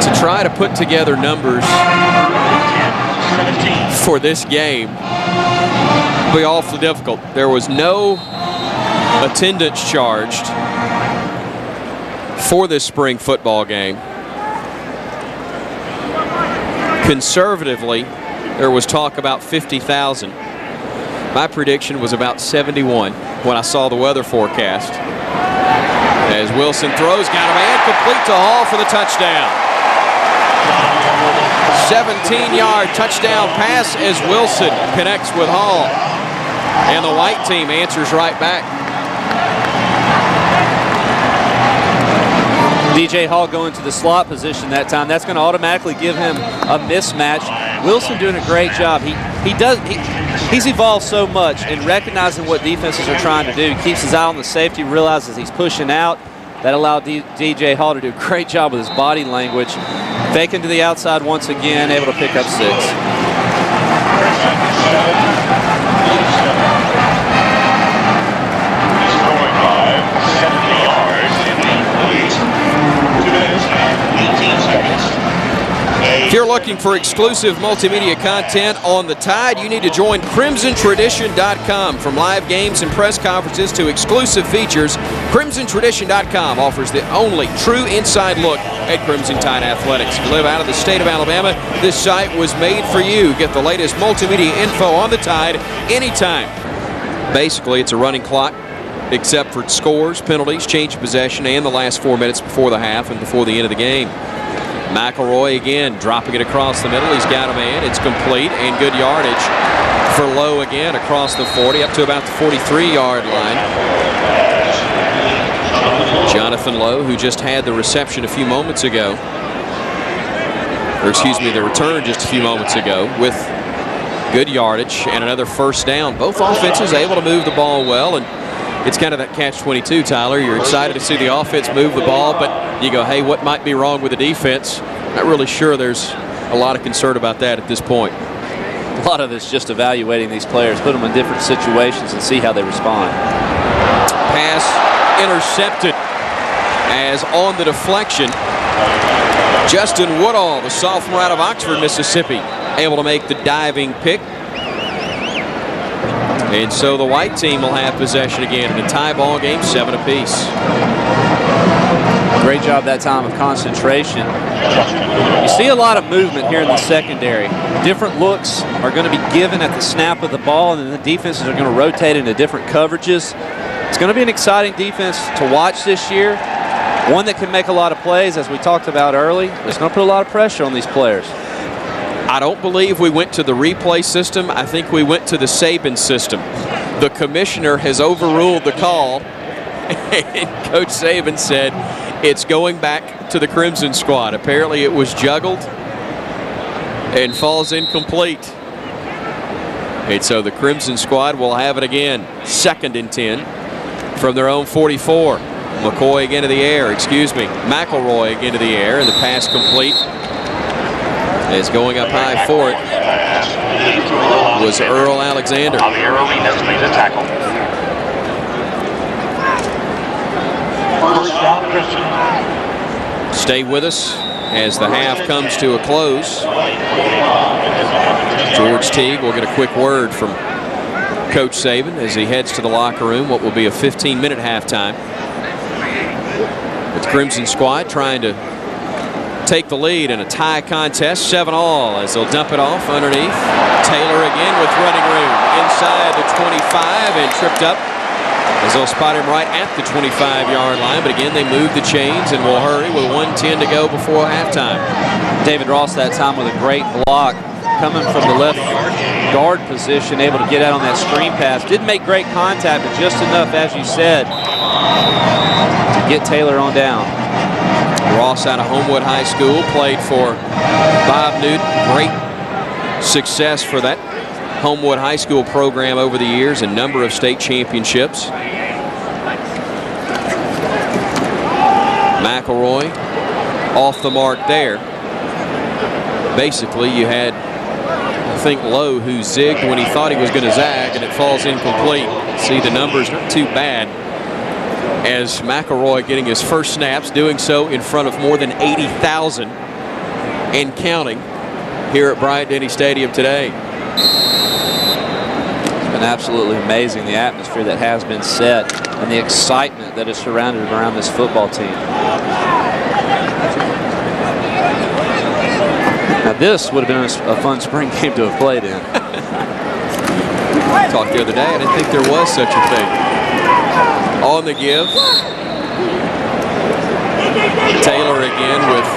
Speaker 2: To try to put together numbers for this game will be awfully difficult. There was no attendance charged for this spring football game. Conservatively, there was talk about 50,000. My prediction was about 71 when I saw the weather forecast. As Wilson throws, got a man, complete to Hall for the touchdown. 17-yard touchdown pass as Wilson connects with Hall. And the white team answers right back.
Speaker 5: DJ Hall going to the slot position that time. That's going to automatically give him a mismatch. Wilson doing a great job. He's evolved so much in recognizing what defenses are trying to do. He keeps his eye on the safety, realizes he's pushing out. That allowed DJ Hall to do a great job with his body language. Faking to the outside once again, able to pick up 6.
Speaker 2: If you're looking for exclusive multimedia content on the Tide, you need to join CrimsonTradition.com. From live games and press conferences to exclusive features, CrimsonTradition.com offers the only true inside look at Crimson Tide athletics. If you live out of the state of Alabama, this site was made for you. Get the latest multimedia info on the Tide anytime. Basically, it's a running clock, except for scores, penalties, change of possession, and the last 4 minutes before the half and before the end of the game. McElroy again dropping it across the middle. He's got a man. It's complete and good yardage for Lowe again across the 40 up to about the 43-yard line. Jonathan Lowe, who just had the reception a few moments ago, or excuse me, the return just a few moments ago, with good yardage and another first down. Both offenses able to move the ball well, and it's kind of that catch-22, Tyler. You're excited to see the offense move the ball, but you go, hey, what might be wrong with the defense? Not really sure there's a lot of concern about that at this point.
Speaker 5: A lot of it's just evaluating these players, put them in different situations and see how they respond.
Speaker 2: Pass intercepted as on the deflection, Justin Woodall, the sophomore out of Oxford, Mississippi, able to make the diving pick. And so the white team will have possession again in a tie ball game, 7 apiece.
Speaker 5: Great job that time of concentration. You see a lot of movement here in the secondary. Different looks are going to be given at the snap of the ball, and then the defenses are going to rotate into different coverages. It's going to be an exciting defense to watch this year. One that can make a lot of plays, as we talked about early. It's going to put a lot of pressure on these players.
Speaker 2: I don't believe we went to the replay system. I think we went to the Saban system. The commissioner has overruled the call, and Coach Saban said it's going back to the Crimson squad. Apparently it was juggled and falls incomplete. And so the Crimson squad will have it again. 2nd and 10 from their own 44. McCoy again to the air, McElroy again to the air, and the pass complete. Is going up high for it was Earl Alexander.
Speaker 6: Javier Arenas made a tackle. First down, Christian.
Speaker 2: Stay with us as the half comes to a close. George Teague will get a quick word from Coach Saban as he heads to the locker room. What will be a 15-minute halftime. With the Crimson squad trying to take the lead in a tie contest, 7-all, as they'll dump it off underneath. Taylor again with running room inside the 25 and tripped up as they'll spot him right at the 25-yard line. But again, they move the chains and will hurry with 1:10 to go before halftime.
Speaker 5: David Ross that time with a great block coming from the left guard position, able to get out on that screen pass. Didn't make great contact, but just enough, as you said, to get Taylor on down.
Speaker 2: Ross out of Homewood High School, played for Bob Newton. Great success for that Homewood High School program over the years, a number of state championships. McElroy off the mark there. Basically, you had, I think, Lowe who zigged when he thought he was going to zag, and it falls incomplete. See, the numbers not too bad, as McElroy getting his first snaps, doing so in front of more than 80,000 and counting here at Bryant-Denny Stadium today.
Speaker 5: It's been absolutely amazing, the atmosphere that has been set and the excitement that is surrounded around this football team. Now this would have been a fun spring game to have played in.
Speaker 2: I talked the other day, I didn't think there was such a thing. On the give, Taylor again with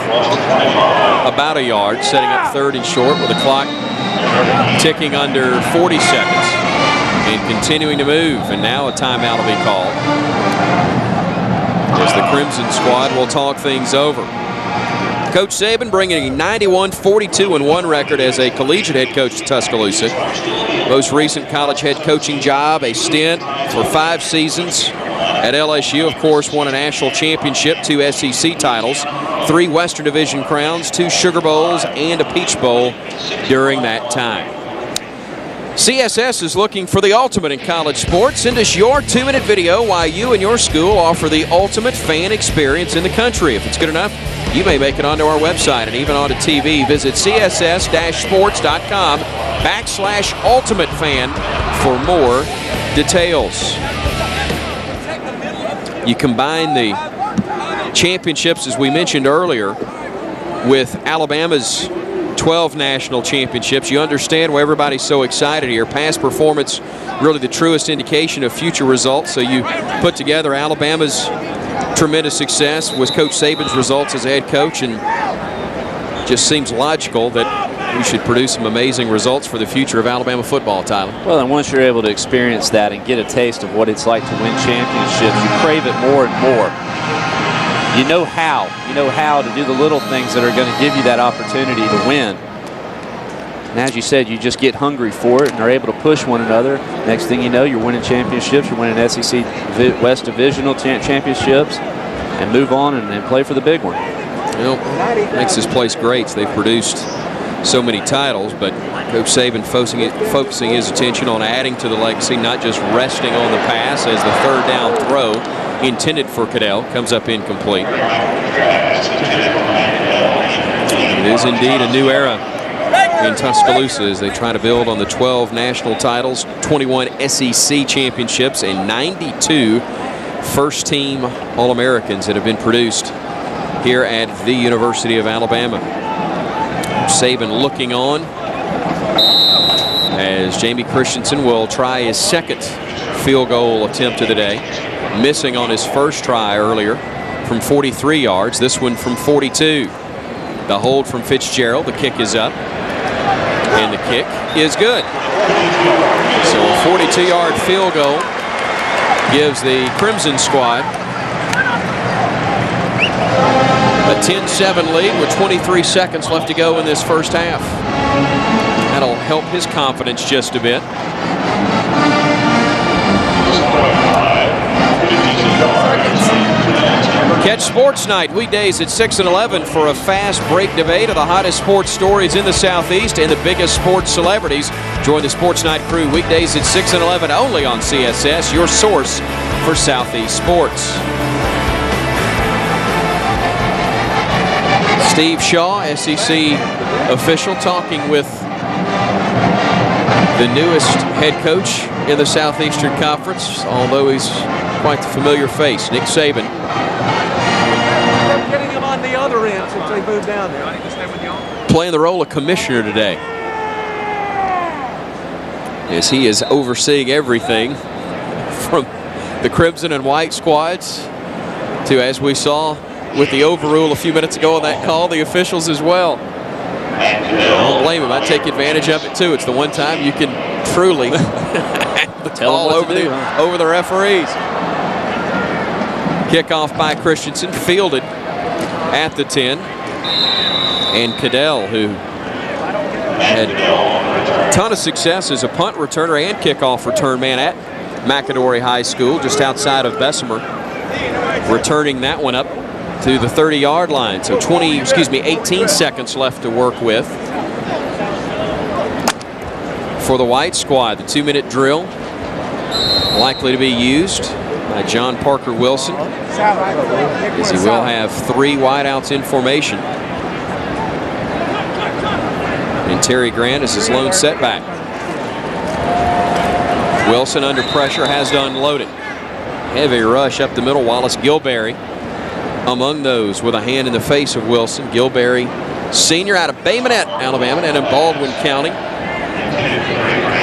Speaker 2: about a yard, setting up 3rd and short with the clock ticking under 40 seconds and continuing to move, and now a timeout will be called as the Crimson squad will talk things over. Coach Saban bringing a 91-42-1 record as a collegiate head coach to Tuscaloosa. Most recent college head coaching job, a stint for 5 seasons at LSU. Of course, won a national championship, 2 SEC titles, 3 Western Division crowns, 2 Sugar Bowls, and a Peach Bowl during that time. CSS is looking for the ultimate in college sports. Send us your 2-minute video why you and your school offer the ultimate fan experience in the country. If it's good enough, you may make it onto our website and even onto TV. Visit css-sports.com/ultimate-fan for more details. You combine the championships, as we mentioned earlier, with Alabama's 12 national championships. You understand why everybody's so excited here. Past performance, really the truest indication of future results. So you put together Alabama's tremendous success with Coach Saban's results as a head coach, and just seems logical that we should produce some amazing results for the future of Alabama football, Tyler.
Speaker 5: Well, and once you're able to experience that and get a taste of what it's like to win championships, you crave it more and more. You know how to do the little things that are going to give you that opportunity to win. And as you said, you just get hungry for it and are able to push one another. Next thing you know, you're winning championships. You're winning SEC West Divisional championships, and move on and play for the big one.
Speaker 2: You know, makes this place great. They've produced so many titles, but Coach Saban focusing his attention on adding to the legacy, not just resting on the pass, as the 3rd down throw intended for Cadell comes up incomplete. It is indeed a new era in Tuscaloosa as they try to build on the 12 national titles, 21 SEC championships, and 92 first-team All-Americans that have been produced here at the University of Alabama. Saban looking on as Jamie Christensen will try his 2nd field goal attempt of the day, missing on his first try earlier from 43 yards, this one from 42. The hold from Fitzgerald, the kick is up. And the kick is good. So a 42-yard field goal gives the Crimson squad a 10-7 lead with 23 seconds left to go in this first half. That'll help his confidence just a bit. Catch Sports Night weekdays at 6 and 11 for a fast break debate of the hottest sports stories in the Southeast and the biggest sports celebrities. Join the Sports Night crew weekdays at 6 and 11 only on CSS, your source for Southeast sports. Steve Shaw, SEC official, talking with the newest head coach in the Southeastern Conference, although he's quite the familiar face, Nick Saban.
Speaker 7: They're getting him on the other end since they moved down there.
Speaker 2: Playing the role of commissioner today, as he is overseeing everything from the Crimson and White squads to, as we saw with the overrule a few minutes ago on that call, the officials as well. I don't blame him. I take advantage of it too. It's the one time you can truly tell over the referees. Kickoff by Christensen, fielded at the 10. And Cadell, who had a ton of success as a punt returner and kickoff return man at McAdory High School, just outside of Bessemer, returning that one up to the 30-yard line. So 18 seconds left to work with for the White squad. The 2-minute drill likely to be used by John Parker Wilson, as he will have 3 wideouts in formation. And Terry Grant is his lone setback. Wilson under pressure has to unload it. Heavy rush up the middle. Wallace Gilberry among those with a hand in the face of Wilson. Gilberry, senior out of Bay Minette, Alabama, and in Baldwin County.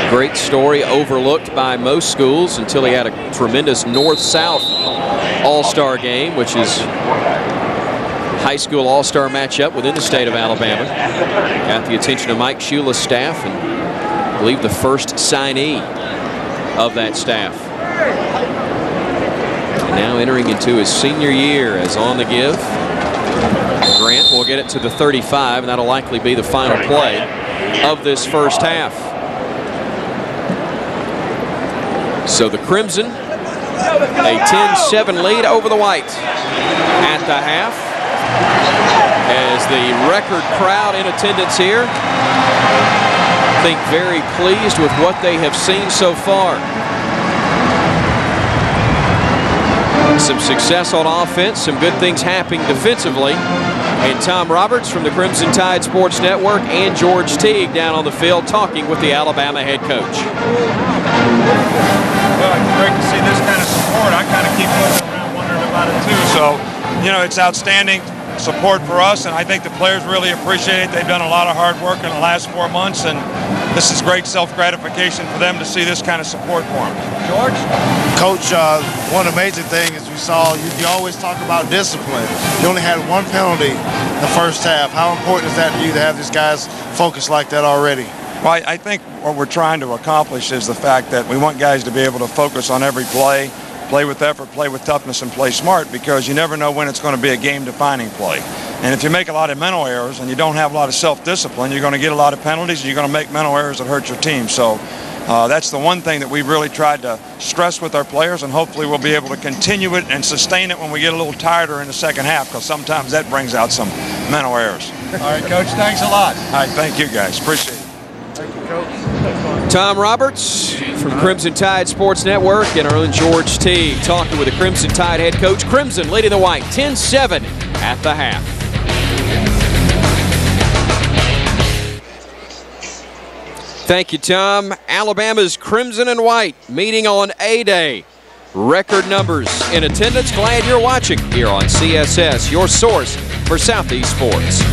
Speaker 2: Great story, overlooked by most schools until he had a tremendous North-South All-Star game, which is high school all-star matchup within the state of Alabama. Got the attention of Mike Shula's staff, and I believe the first signee of that staff. And now entering into his senior year as on the give. Grant will get it to the 35, and that'll likely be the final play of this first half. So the Crimson, a 10-7 lead over the White at the half, as the record crowd in attendance here, I think very pleased with what they have seen so far. Some success on offense, some good things happening defensively. And Tom Roberts from the Crimson Tide Sports Network and George Teague down on the field talking with the Alabama head coach.
Speaker 8: Well, it's great to see this kind of support. I kind of keep looking around wondering about it too. So, you know, it's outstanding support for us, and I think the players really appreciate it. They've done a lot of hard work in the last 4 months, and this is great self-gratification for them to see this kind of support for them.
Speaker 4: George? Coach, one amazing thing is we saw, you always talk about discipline. You only had 1 penalty in the first half. How important is that to you to have these guys focused like that already?
Speaker 8: Well, I think what we're trying to accomplish is the fact that we want guys to be able to focus on every play, play with effort, play with toughness, and play smart, because you never know when it's going to be a game-defining play. And if you make a lot of mental errors and you don't have a lot of self-discipline, you're going to get a lot of penalties, and you're going to make mental errors that hurt your team. So that's the one thing that we've really tried to stress with our players, and hopefully we'll be able to continue it and sustain it when we get a little tireder in the second half, because sometimes that brings out some mental errors.
Speaker 4: All right, Coach, thanks a lot.
Speaker 8: All right, thank you guys. Appreciate it.
Speaker 4: Thank you, Coach.
Speaker 2: Tom Roberts from Crimson Tide Sports Network and our own George Teague talking with the Crimson Tide head coach. Crimson leading the White 10-7 at the half. Thank you, Tom. Alabama's Crimson and White meeting on A-Day. Record numbers in attendance. Glad you're watching here on CSS, your source for Southeast sports.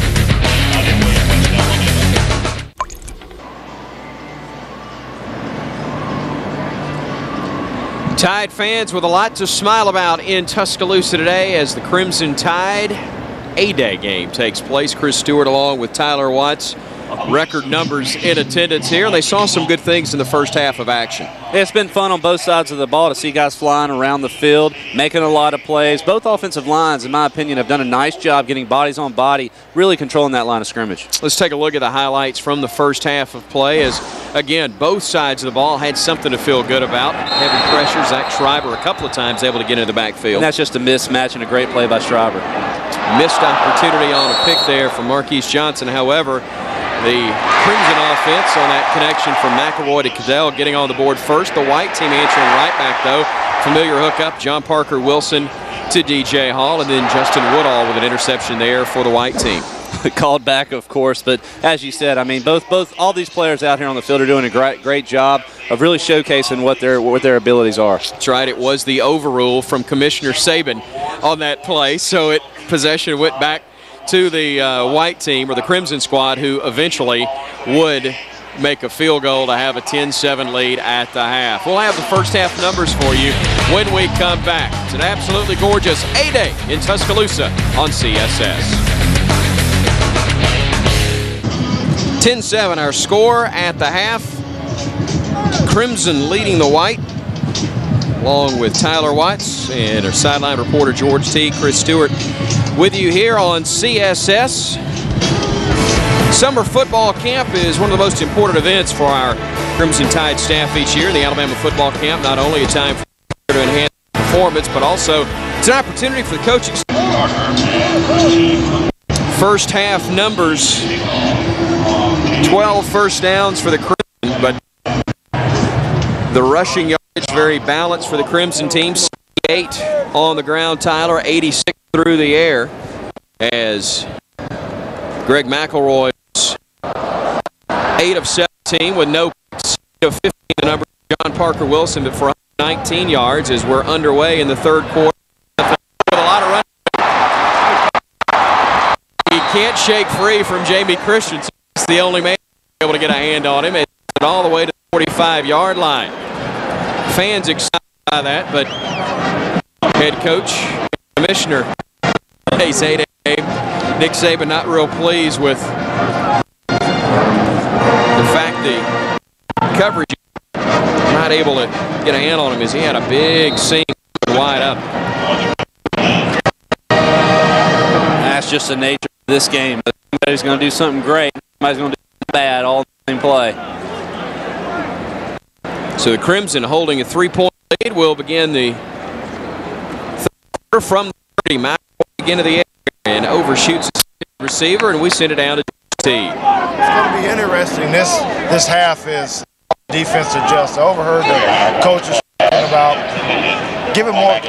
Speaker 2: Tide fans with a lot to smile about in Tuscaloosa today as the Crimson Tide A-Day game takes place. Chris Stewart along with Tyler Watts record numbers in attendance here. They saw some good things in the first half of action.
Speaker 5: It's been fun on both sides of the ball to see guys flying around the field, making a lot of plays. Both offensive lines, in my opinion, have done a nice job getting bodies on body, really controlling that line of scrimmage.
Speaker 2: Let's take a look at the highlights from the first half of play as, again, both sides of the ball had something to feel good about. Heavy pressure, Zach Schreiber a couple of times able to get into the backfield.
Speaker 5: And that's just a mismatch and a great play by Schreiber.
Speaker 2: Missed opportunity on a pick there from Marquise Johnson. However, the Crimson offense on that connection from McElroy to Cadell getting on the board first. The white team answering right back, though. Familiar hookup, John Parker Wilson to DJ Hall, and then Justin Woodall with an interception there for the white team.
Speaker 5: Called back, of course, but as you said, I mean, all these players out here on the field are doing a great job of really showcasing what their abilities are.
Speaker 2: That's right. It was the overrule from Commissioner Saban on that play, so possession went back to the white team, or the Crimson squad, who eventually would make a field goal to have a 10-7 lead at the half. We'll have the first half numbers for you when we come back. It's an absolutely gorgeous A-Day in Tuscaloosa on CSS. 10-7 our score at the half. Crimson leading the white, along with Tyler Watts and our sideline reporter George T. Chris Stewart with you here on CSS. Summer football camp is one of the most important events for our Crimson Tide staff each year. The Alabama football camp, not only a time for to enhance performance, but also it's an opportunity for the coaching staff. First half numbers, 12 first downs for the Crimson, but the rushing yardage very balanced for the Crimson team. 68 on the ground, Tyler, 86 through the air, as Greg McElroy 8 of 17 with no picks, 15 the number John Parker Wilson, but for 19 yards as we're underway in the third quarter with a lot of running. He can't shake free from Jamie Christensen. He's the only man able to get a hand on him, and all the way to the 45-yard line. Fans excited by that, but head coach, commissioner, Ace 8 game, Nick Saban not real pleased with the fact the coverage not able to get a hand on him as he had a big seam wide up.
Speaker 5: That's just the nature of this game. Somebody's going to do something great, somebody's going to do something bad all in the same play.
Speaker 2: So the Crimson holding a 3-point lead will begin the third quarter from the 30. McElroy again to the air and overshoots the receiver, and we send it down to T.
Speaker 4: It's going to be interesting. This half is defense adjust. I overheard the coaches talking about giving more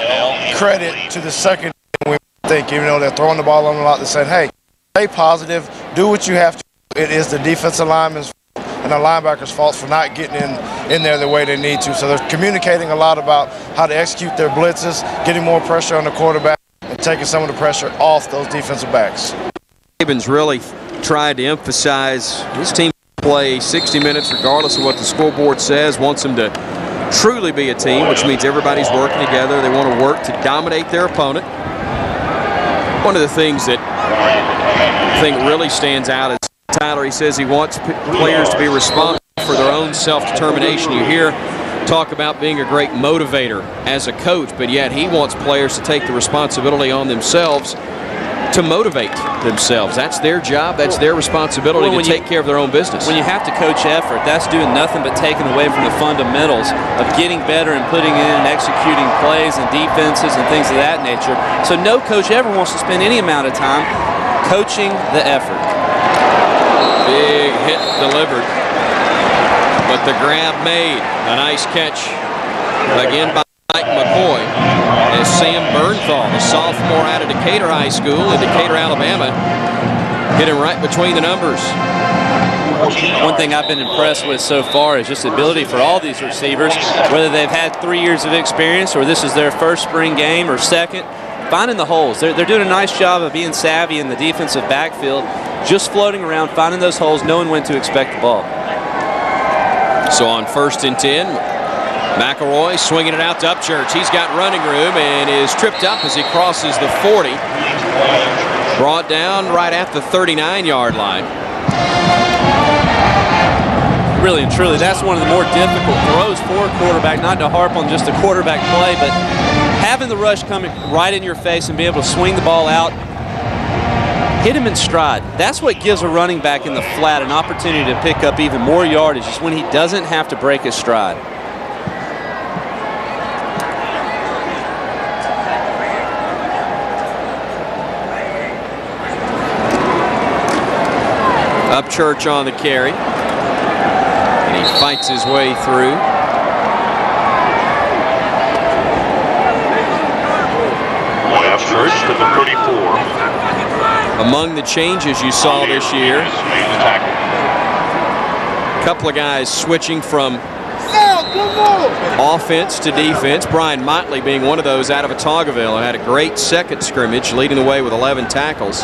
Speaker 4: credit to the second than we think. Even though they're throwing the ball on a lot, they're saying, hey, stay positive, do what you have to. It is the defensive lineman's and the linebackers' fault for not getting in there the way they need to. So they're communicating a lot about how to execute their blitzes, getting more pressure on the quarterback, and taking some of the pressure off those defensive backs.
Speaker 2: Saban's really tried to emphasize his team play 60 minutes regardless of what the scoreboard says, wants them to truly be a team, which means everybody's working together. They want to work to dominate their opponent. One of the things that I think really stands out is Tyler, he says he wants players to be responsible for their own self-determination. You hear talk about being a great motivator as a coach, but yet he wants players to take the responsibility on themselves to motivate themselves. That's their job. That's their responsibility to take care of their own business.
Speaker 5: When you have to coach effort, that's doing nothing but taking away from the fundamentals of getting better and putting in and executing plays and defenses and things of that nature. So no coach ever wants to spend any amount of time coaching the effort.
Speaker 2: Big hit delivered, but the grab made. A nice catch again by Mike McCoy as Sam Bernthal, the sophomore out of Decatur High School in Decatur, Alabama, hit him right between the numbers.
Speaker 5: One thing I've been impressed with so far is just the ability for all these receivers, whether they've had 3 years of experience or this is their first spring game or second, finding the holes. They're doing a nice job of being savvy in the defensive backfield, just floating around, finding those holes, knowing when to expect the ball.
Speaker 2: So on 1st and 10, McElroy swinging it out to Upchurch. He's got running room and is tripped up as he crosses the 40. Brought down right at the 39-yard line.
Speaker 5: Really and truly, that's one of the more difficult throws for a quarterback, not to harp on just the quarterback play, but having the rush coming right in your face and be able to swing the ball out, hit him in stride. That's what gives a running back in the flat an opportunity to pick up even more yardage, is when he doesn't have to break his stride.
Speaker 2: Upchurch on the carry. And he fights his way through.
Speaker 6: Upchurch to the 34.
Speaker 2: Among the changes you saw this year, a couple of guys switching from offense to defense. Brian Motley being one of those out of Otagoville, and had a great second scrimmage, leading the way with 11 tackles.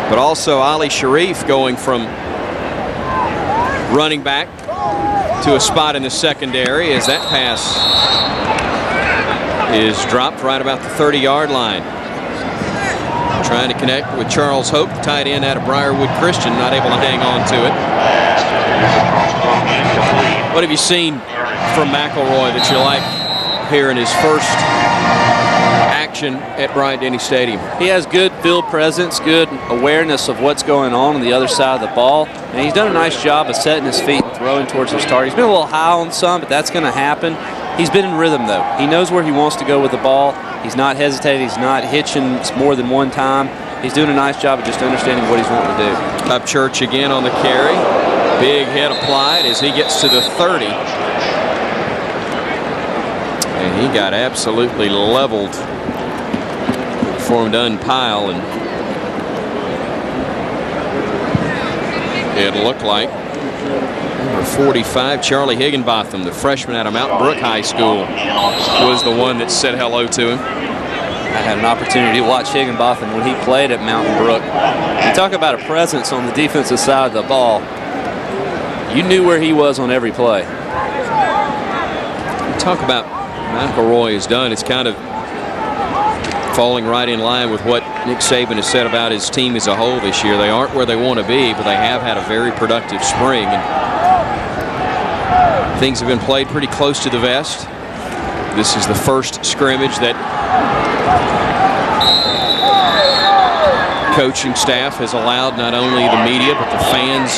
Speaker 2: But also Ali Sharif going from running back to a spot in the secondary as that pass is dropped right about the 30-yard line. Trying to connect with Charles Hope, the tight end out of Briarwood Christian, not able to hang on to it. What have you seen from McElroy that you like here in his first action at Bryant-Denny Stadium?
Speaker 5: He has good field presence, good awareness of what's going on the other side of the ball, and he's done a nice job of setting his feet and throwing towards his target. He's been a little high on some, but that's going to happen. He's been in rhythm, though. He knows where he wants to go with the ball. He's not hesitating. He's not hitching more than one time. He's doing a nice job of just understanding what he's wanting to do.
Speaker 2: Upchurch again on the carry. Big hit applied as he gets to the 30. And he got absolutely leveled. Formed unpile, and it looked like number 45, Charlie Higginbotham, the freshman out of Mountain Brook High School, was the one that said hello to him.
Speaker 5: I had an opportunity to watch Higginbotham when he played at Mountain Brook. You talk about a presence on the defensive side of the ball. You knew where he was on every play.
Speaker 2: Talk about McElroy has done. It's kind of falling right in line with what Nick Saban has said about his team as a whole this year. They aren't where they want to be, but they have had a very productive spring. And things have been played pretty close to the vest. This is the first scrimmage that coaching staff has allowed not only the media but the fans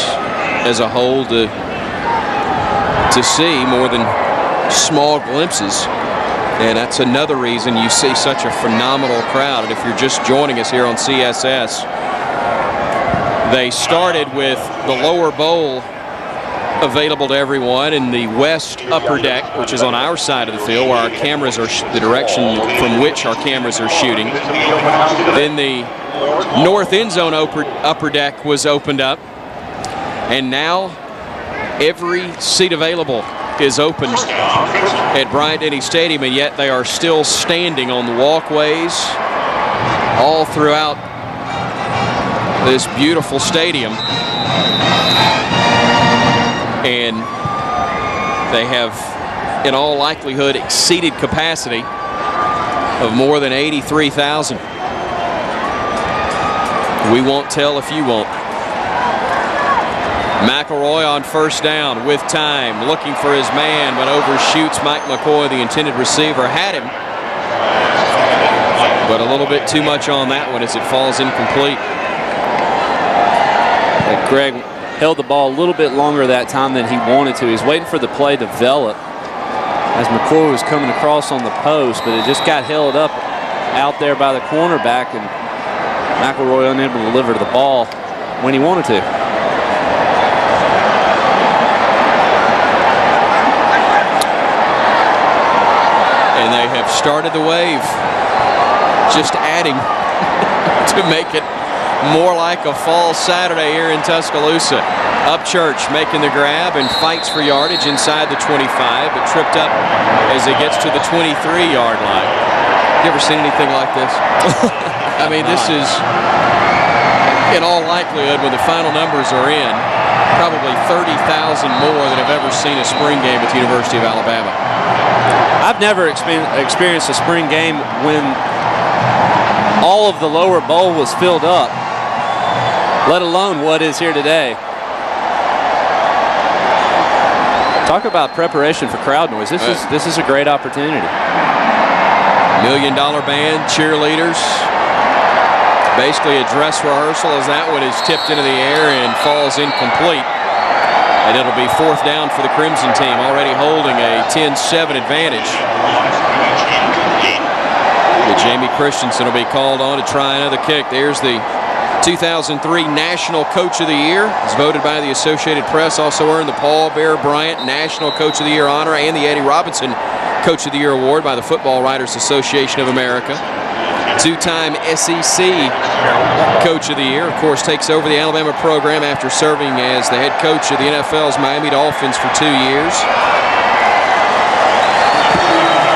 Speaker 2: as a whole to see more than small glimpses. And that's another reason you see such a phenomenal crowd. And if you're just joining us here on CSS, they started with the lower bowl available to everyone in the west upper deck, which is on our side of the field where our cameras are, the direction from which our cameras are shooting. Then the north end zone upper deck was opened up. And now every seat available is open at Bryant-Denny Stadium, and yet they are still standing on the walkways all throughout this beautiful stadium. And they have, in all likelihood, exceeded capacity of more than 83,000. We won't tell if you won't. McElroy on first down with time, looking for his man, but overshoots Mike McCoy, the intended receiver. Had him, but a little bit too much on that one as it falls incomplete.
Speaker 5: But Greg held the ball a little bit longer that time than he wanted to. He was waiting for the play to develop as McCoy was coming across on the post, but it just got held up out there by the cornerback, and McElroy unable to deliver the ball when he wanted to.
Speaker 2: And they have started the wave, just adding to make it more like a fall Saturday here in Tuscaloosa. Upchurch making the grab and fights for yardage inside the 25, but tripped up as it gets to the 23-yard line. You ever seen anything like this? I mean, this is, in all likelihood, when the final numbers are in, probably 30,000 more than have ever seen a spring game at the University of Alabama.
Speaker 5: I've never experienced a spring game when all of the lower bowl was filled up, let alone what is here today. talk about preparation for crowd noise. This is a great opportunity.
Speaker 2: $1 Million Band, cheerleaders. Basically a dress rehearsal as that one is tipped into the air and falls incomplete. And it'll be 4th down for the Crimson team, already holding a 10-7 advantage. But Jamie Christensen will be called on to try another kick. There's the 2003 National Coach of the Year. He's voted by the Associated Press, also earned the Paul Bear Bryant National Coach of the Year honor and the Eddie Robinson Coach of the Year award by the Football Writers Association of America. 2-time SEC Coach of the Year. Of course, takes over the Alabama program after serving as the head coach of the NFL's Miami Dolphins for 2 years.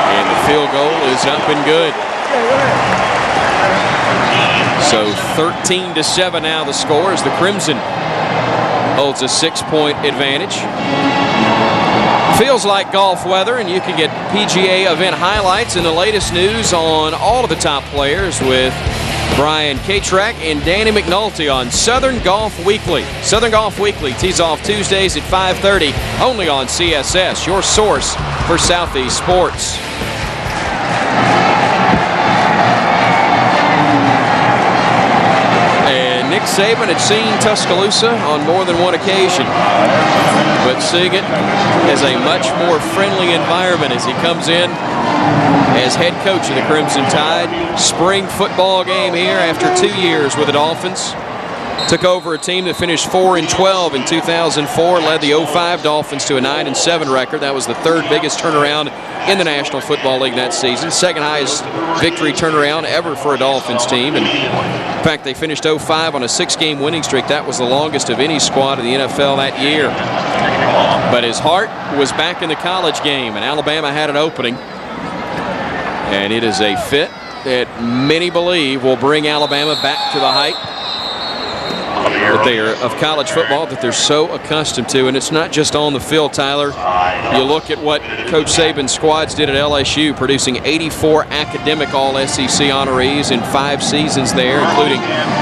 Speaker 2: And the field goal is up and good. So 13-7 now the score as the Crimson holds a 6-point advantage. Feels like golf weather, and you can get PGA event highlights and the latest news on all of the top players with Brian Katrak and Danny McNulty on Southern Golf Weekly. Southern Golf Weekly tees off Tuesdays at 5:30, only on CSS, your source for Southeast sports. And Nick Saban had seen Tuscaloosa on more than one occasion, but seeing it as a much more friendly environment as he comes in as head coach of the Crimson Tide. Spring football game here after 2 years with the Dolphins. Took over a team that finished 4-12 in 2004, led the 05 Dolphins to a 9-7 record. That was the 3rd biggest turnaround in the National Football League that season. 2nd highest victory turnaround ever for a Dolphins team. And in fact, they finished 05 on a 6-game winning streak. That was the longest of any squad in the NFL that year. But his heart was back in the college game, and Alabama had an opening. And it is a fit that many believe will bring Alabama back to the height that they are of college football that they're so accustomed to. And it's not just on the field, Tyler. You look at what Coach Saban's squads did at LSU, producing 84 academic All-SEC honorees in 5 seasons there, including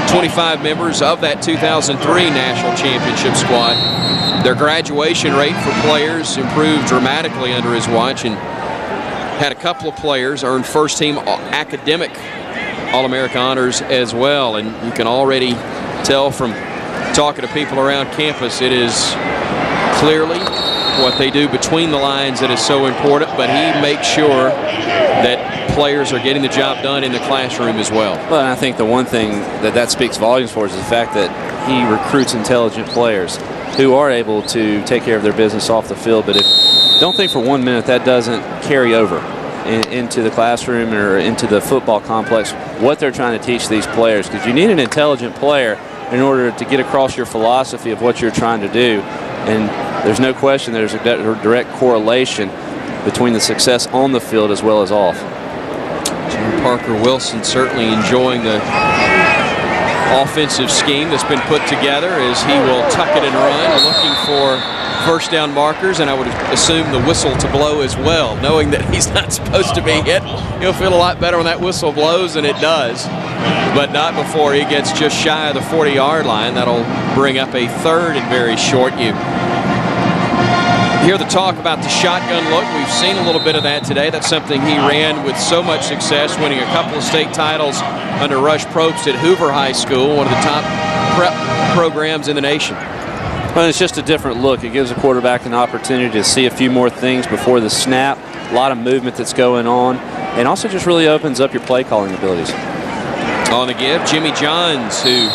Speaker 2: 25 members of that 2003 National Championship squad. Their graduation rate for players improved dramatically under his watch, and had a couple of players earn first-team academic All-America honors as well. And you can already tell from talking to people around campus, it is clearly what they do between the lines that is so important, but he makes sure that players are getting the job done in the classroom as well.
Speaker 5: Well, and I think the one thing that speaks volumes for is the fact that he recruits intelligent players who are able to take care of their business off the field. But don't think for 1 minute that doesn't carry over into the classroom or into the football complex, what they're trying to teach these players, because you need an intelligent player in order to get across your philosophy of what you're trying to do. And there's no question there's a direct correlation between the success on the field as well as off.
Speaker 2: Jim Parker Wilson certainly enjoying the offensive scheme that's been put together as he will tuck it and run, looking for first down markers, and I would assume the whistle to blow as well. Knowing that he's not supposed to be hit, he'll feel a lot better when that whistle blows, and it does. But not before he gets just shy of the 40-yard line. That'll bring up a 3rd and very short. You hear the talk about the shotgun look. We've seen a little bit of that today. That's something he ran with so much success, winning a couple of state titles under Rush Probst at Hoover High School, one of the top prep programs in the nation.
Speaker 5: Well, it's just a different look. It gives a quarterback an opportunity to see a few more things before the snap, a lot of movement that's going on, and also just really opens up your play calling abilities.
Speaker 2: On the give, Jimmy Johns, who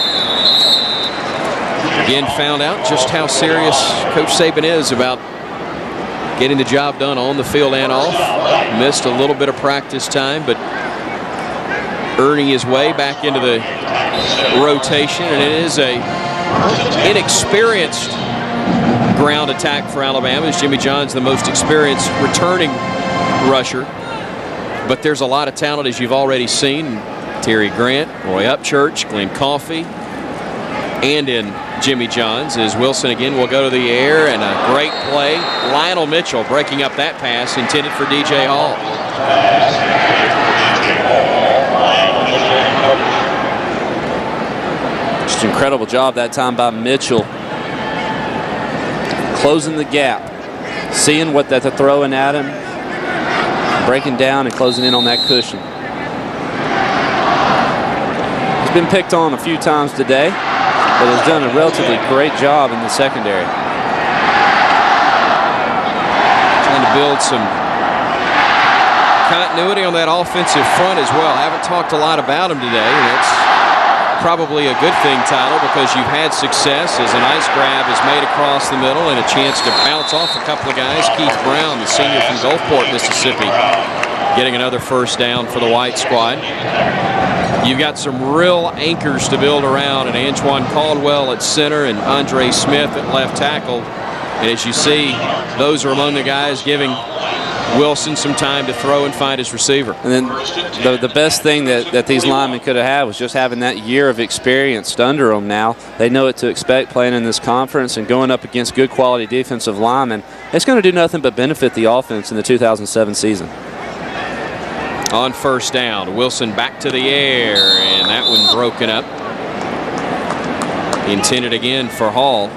Speaker 2: again found out just how serious Coach Saban is about getting the job done on the field and off. Missed a little bit of practice time, but earning his way back into the rotation, and it is a inexperienced ground attack for Alabama, as Jimmy John's the most experienced returning rusher. But there's a lot of talent, as you've already seen. Terry Grant, Roy Upchurch, Glenn Coffey, and in Jimmy Johns, as Wilson again will go to the air, and a great play. Lionel Mitchell breaking up that pass intended for DJ Hall.
Speaker 5: Just an incredible job that time by Mitchell, closing the gap seeing what that they're throwing at him, breaking down and closing in on that cushion. He's been picked on a few times today, but has done a relatively great job in the secondary.
Speaker 2: Trying to build some continuity on that offensive front as well. I haven't talked a lot about him today, and that's probably a good thing, Tyler, because you've had success as a nice grab is made across the middle and a chance to bounce off a couple of guys. Keith Brown, the senior from Gulfport, Mississippi, getting another first down for the White squad. You've got some real anchors to build around, and Antoine Caldwell at center and Andre Smith at left tackle. And as you see, those are among the guys giving Wilson some time to throw and find his receiver.
Speaker 5: And then the best thing that these linemen could have had was just having that year of experience under them now. They know what to expect playing in this conference and going up against good quality defensive linemen. It's going to do nothing but benefit the offense in the 2007 season.
Speaker 2: On first down, Wilson back to the air, and that one broken up. Intended again for Hall.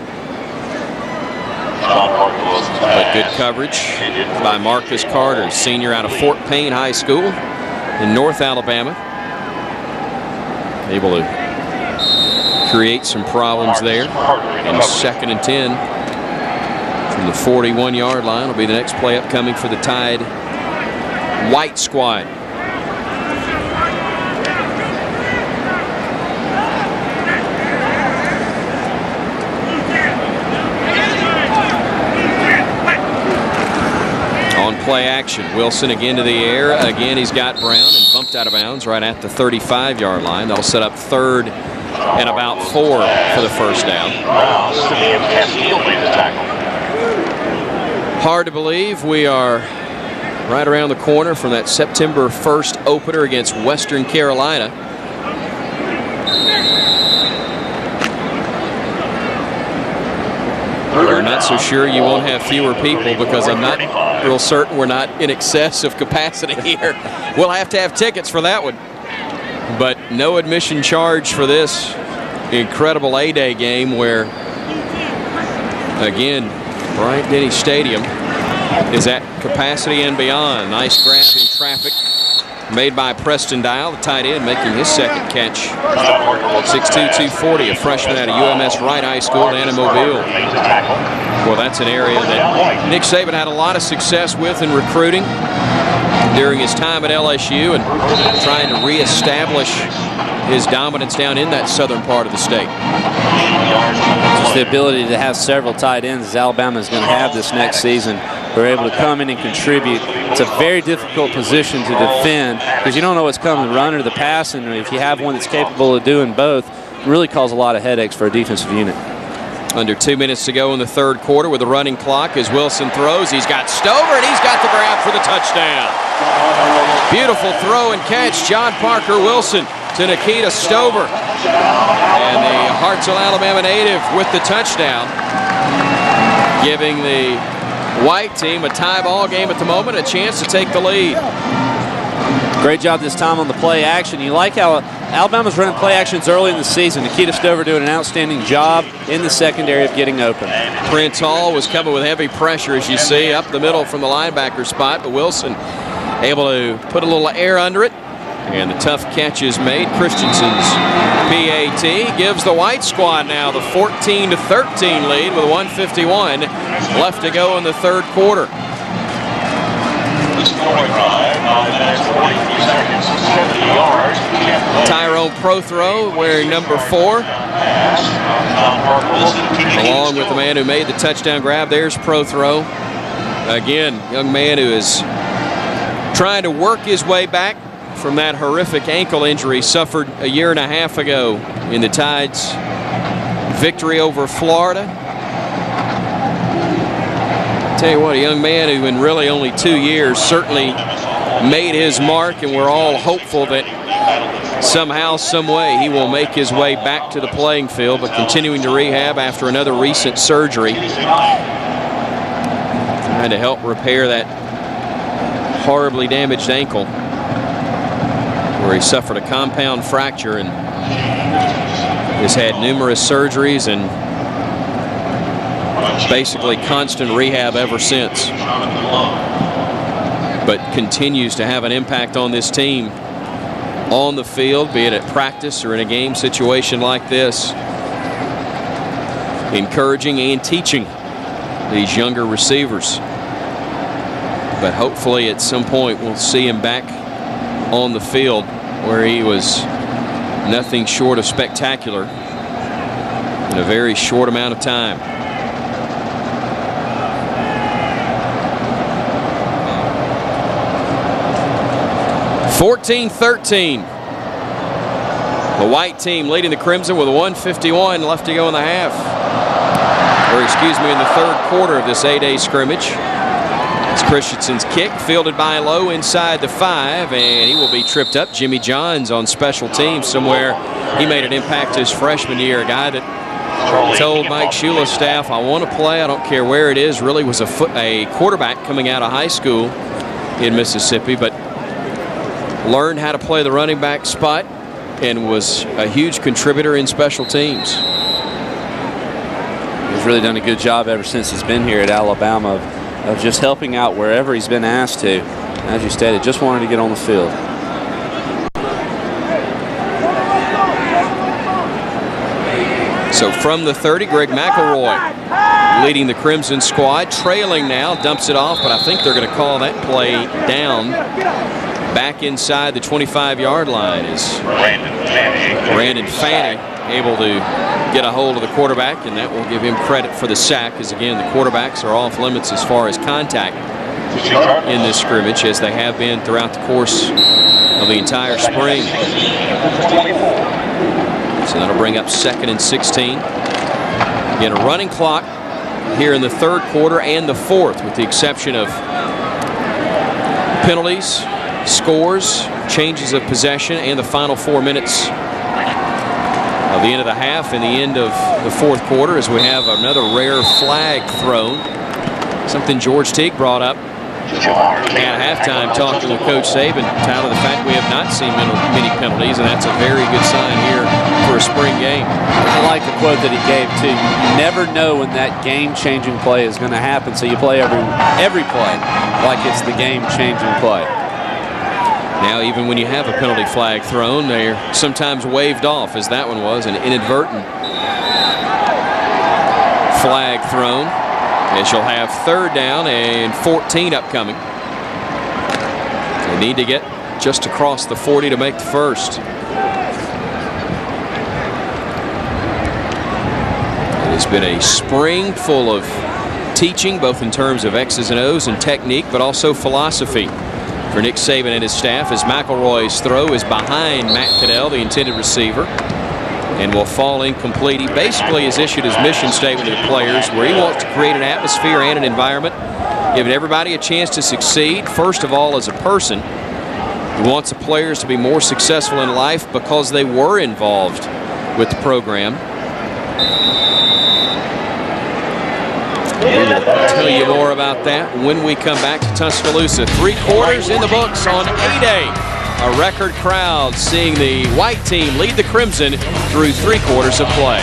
Speaker 2: But good coverage by Marcus Carter, senior out of Fort Payne High School in North Alabama. Able to create some problems there. And 2nd and 10 from the 41-yard line will be the next play upcoming for the Tide White squad. Play action. Wilson again to the air. Again, he's got Brown and bumped out of bounds right at the 35-yard line. That'll set up 3rd and about 4 for the first down. Hard to believe we are right around the corner from that September 1st opener against Western Carolina. I'm not so sure you won't have fewer people, because I'm not real certain we're not in excess of capacity here. We'll have to have tickets for that one. But no admission charge for this incredible A-Day game where, again, Bryant-Denny Stadium is at capacity and beyond. Nice grab in traffic made by Preston Dial, the tight end, making his 2nd catch. 6'2", 240, a freshman out of UMS Wright High School down in Mobile. Well, that's an area that Nick Saban had a lot of success with in recruiting during his time at LSU and trying to reestablish his dominance down in that southern part of the state.
Speaker 5: Just the ability to have several tight ends as Alabama is going to have this next season. We're able to come in and contribute. It's a very difficult position to defend because you don't know what's coming, the run or the pass, and if you have one that's capable of doing both, it really cause a lot of headaches for a defensive unit.
Speaker 2: Under 2 minutes to go in the 3rd quarter with a running clock as Wilson throws. He's got Stover, and he's got the grab for the touchdown. Beautiful throw and catch. John Parker Wilson to Nikita Stover. And the Hartselle, Alabama native with the touchdown, giving the White team a tie ball game at the moment, a chance to take the lead.
Speaker 5: Great job this time on the play action. You like how Alabama's running play actions early in the season. Nikita Stover doing an outstanding job in the secondary of getting open.
Speaker 2: Prince Hall was coming with heavy pressure, as you see, up the middle from the linebacker spot, but Wilson able to put a little air under it. And the tough catch is made. Christensen's PAT gives the White squad now the 14-13 lead with 1:51 left to go in the 3rd quarter. Tyrone Prothro wearing number 4. Along with the man who made the touchdown grab. There's Prothro. Again, young man who is trying to work his way back from that horrific ankle injury suffered a year and a half ago in the Tide's victory over Florida. Tell you what, a young man who in really only 2 years certainly made his mark, and we're all hopeful that somehow, some way, he will make his way back to the playing field, but continuing to rehab after another recent surgery, trying to help repair that horribly damaged ankle, where he suffered a compound fracture and has had numerous surgeries and basically constant rehab ever since, but continues to have an impact on this team on the field, be it at practice or in a game situation like this, encouraging and teaching these younger receivers. But hopefully at some point we'll see him back on the field where he was nothing short of spectacular in a very short amount of time. (14-13). The white team leading the Crimson with 1:51 left to go in the half. Or excuse me, in the third quarter of this 8A scrimmage. It's Christensen's kick, fielded by Lowe inside the 5, and he will be tripped up. Jimmy Johns on special teams somewhere. He made an impact his freshman year, a guy that told Mike Shula's staff, I want to play, I don't care where it is. Really was a quarterback coming out of high school in Mississippi, but learned how to play the running back spot and was a huge contributor in special teams.
Speaker 5: He's really done a good job ever since he's been here at Alabama of just helping out wherever he's been asked to. As you stated, just wanted to get on the field.
Speaker 2: So from the 30, Greg McElroy leading the Crimson squad, trailing now, dumps it off, but I think they're going to call that play down. Back inside the 25-yard line is Brandon Fanning able to get a hold of the quarterback, and that will give him credit for the sack, as again the quarterbacks are off limits as far as contact in this scrimmage, as they have been throughout the course of the entire spring. So that'll bring up 2nd and 16. Again, a running clock here in the third quarter and the fourth, with the exception of penalties, scores, changes of possession, and the final 4 minutes of the end of the half and the end of the fourth quarter, as we have another rare flag thrown. Something George Teague brought up at halftime talking with Coach Saban, Tyler, the fact we have not seen many penalties, and that's a very good sign here for a spring game.
Speaker 5: I like the quote that he gave too. You never know when that game-changing play is going to happen, so you play every play like it's the game-changing play.
Speaker 2: Now, even when you have a penalty flag thrown, they're sometimes waved off, as that one was, an inadvertent flag thrown. As you'll have 3rd down and 14 upcoming. They need to get just across the 40 to make the first. It has been a spring full of teaching, both in terms of X's and O's and technique, but also philosophy for Nick Saban and his staff, as McElroy's throw is behind Matt Caddell, the intended receiver, and will fall incomplete. He basically has issued his mission statement to the players, where he wants to create an atmosphere and an environment, giving everybody a chance to succeed, first of all as a person. He wants the players to be more successful in life because they were involved with the program. We will tell you more about that when we come back to Tuscaloosa. 3 quarters in the books on 8A. A record crowd seeing the white team lead the Crimson through 3 quarters of play.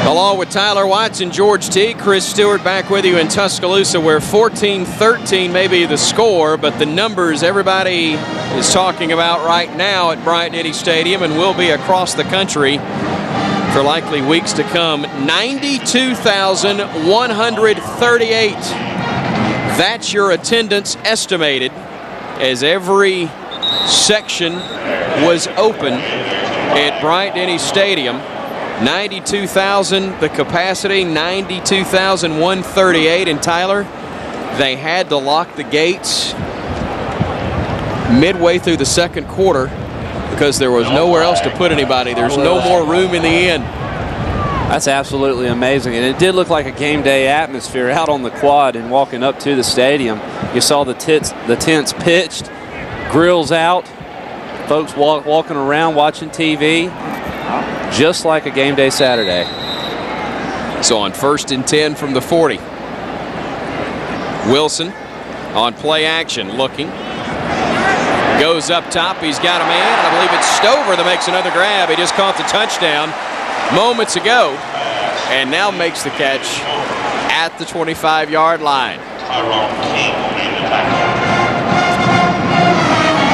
Speaker 2: Along with Tyler Watts and George Teague, Chris Stewart back with you in Tuscaloosa, where 14-13 may be the score, but the numbers everybody is talking about right now at Bryant-Denny Stadium and will be across the country for likely weeks to come. 92,138. That's your attendance estimated, as every section was open at Bryant-Denny Stadium. 92,000 the capacity, 92,138. And Tyler, they had to lock the gates midway through the second quarter because there was nowhere else to put anybody. There's no more room in the end.
Speaker 5: That's absolutely amazing, and it did look like a game day atmosphere out on the quad and walking up to the stadium. You saw the tents pitched, grills out, folks walking around watching TV, just like a game day Saturday.
Speaker 2: So on 1st and 10 from the 40. Wilson on play action, looking. Goes up top, he's got a man, and I believe it's Stover that makes another grab. He just caught the touchdown moments ago, and now makes the catch at the 25-yard line.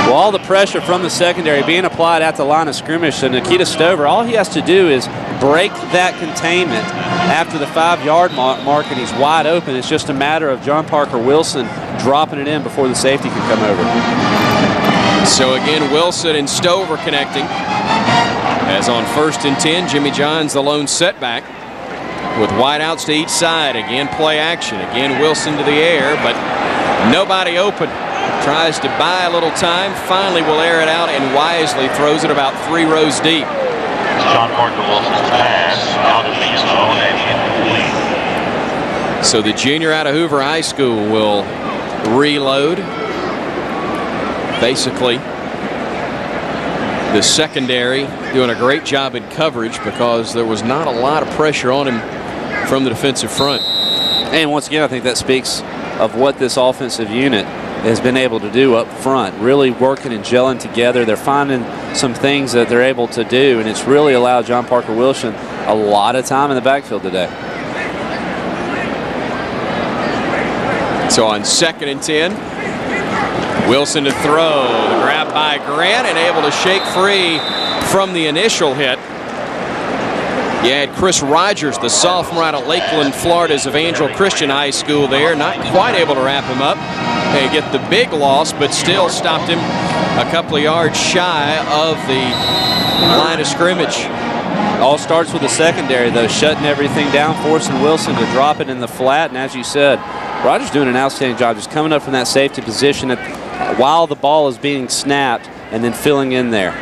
Speaker 5: Well, all the pressure from the secondary being applied at the line of scrimmage, so Nikita Stover, all he has to do is break that containment after the 5-yard mark, and he's wide open. It's just a matter of John Parker Wilson dropping it in before the safety can come over.
Speaker 2: So again, Wilson and Stover connecting. As on 1st and 10, Jimmy John's the lone setback with wideouts to each side. Again, play action. Again, Wilson to the air, but nobody open. Tries to buy a little time, finally will air it out and wisely throws it about 3 rows deep.
Speaker 6: John Parker Wilson's pass out of the zone and incomplete.
Speaker 2: So the junior out of Hoover High School will reload. Basically, the secondary doing a great job in coverage because there was not a lot of pressure on him from the defensive front.
Speaker 5: And once again, I think that speaks of what this offensive unit has been able to do up front, really working and gelling together. They're finding some things that they're able to do, and it's really allowed John Parker Wilson a lot of time in the backfield today.
Speaker 2: So on 2nd and 10, Wilson to throw. The grab by Grant and able to shake free from the initial hit. You had Chris Rogers, the sophomore out of Lakeland, Florida's Evangel Christian High School there, not quite able to wrap him up. They get the big loss, but still stopped him a couple of yards shy of the line of scrimmage.
Speaker 5: All starts with the secondary, though, shutting everything down, forcing Wilson to drop it in the flat. And as you said, Rogers doing an outstanding job just coming up from that safety position while the ball is being snapped and then filling in there.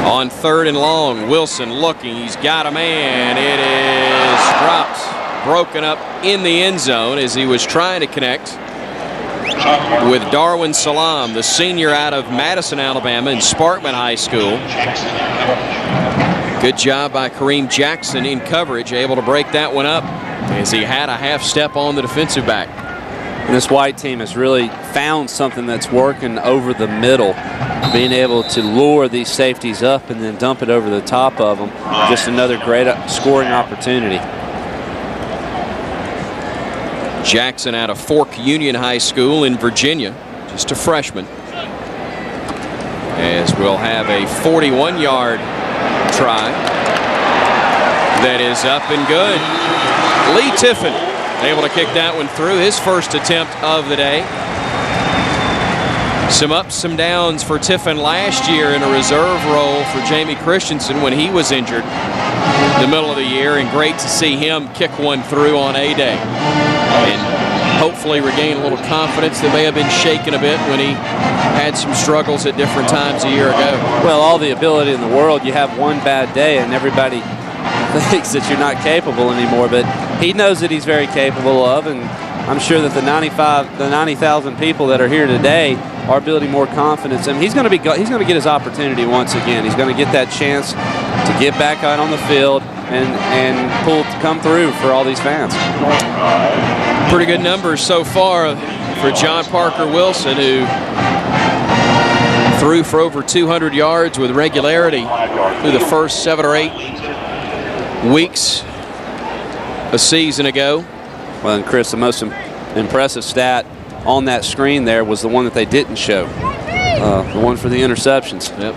Speaker 2: On 3rd and long, Wilson looking. He's got a man. It is dropped, broken up in the end zone as he was trying to connect with Darwin Salam, the senior out of Madison, Alabama, in Sparkman High School. Good job by Kareem Jackson in coverage, able to break that one up as he had a half step on the defensive back.
Speaker 5: And this white team has really found something that's working over the middle, being able to lure these safeties up and then dump it over the top of them. Just another great scoring opportunity.
Speaker 2: Jackson out of Fork Union High School in Virginia, just a freshman. As we'll have a 41-yard try that is up and good. Lee Tiffin able to kick that one through, his first attempt of the day. Some ups, some downs for Tiffin last year in a reserve role for Jamie Christensen when he was injured in the middle of the year, and great to see him kick one through on A-Day and hopefully regain a little confidence that may have been shaken a bit when he had some struggles at different times a year ago.
Speaker 5: Well, all the ability in the world, you have one bad day and everybody thinks that you're not capable anymore, but he knows that he's very capable of, and I'm sure that the 90,000 people that are here today are building more confidence, and he's going to get his opportunity once again. He's going to get that chance to get back out on the field and come through for all these fans.
Speaker 2: Pretty good numbers so far for John Parker Wilson, who threw for over 200 yards with regularity through the first 7 or 8 weeks a season ago.
Speaker 5: Well, and Chris, the most impressive stat on that screen there was the one that they didn't show, the one for the interceptions.
Speaker 2: Yep.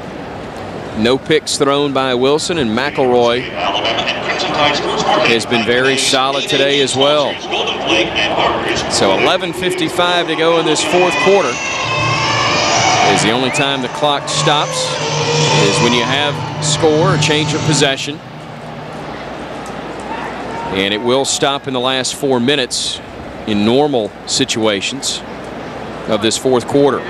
Speaker 2: No picks thrown by Wilson, and McElroy has been very solid today as well. So 11:55 to go in this 4th quarter. Is the only time the clock stops is when you have score or change of possession. And it will stop in the last 4 minutes in normal situations of this 4th quarter.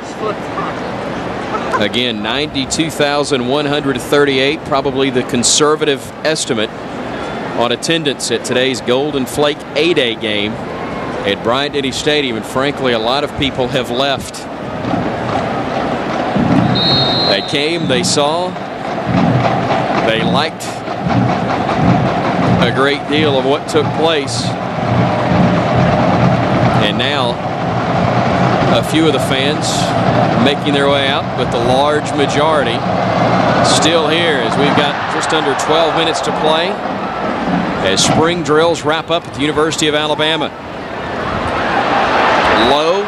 Speaker 2: Again, 92,138, probably the conservative estimate on attendance at today's Golden Flake A-Day game at Bryant-Denny Stadium, and frankly, a lot of people have left. They came, they saw, they liked a great deal of what took place, and now A few of the fans making their way out, but the large majority still here as we've got just under 12 minutes to play as spring drills wrap up at the University of Alabama. Lowe,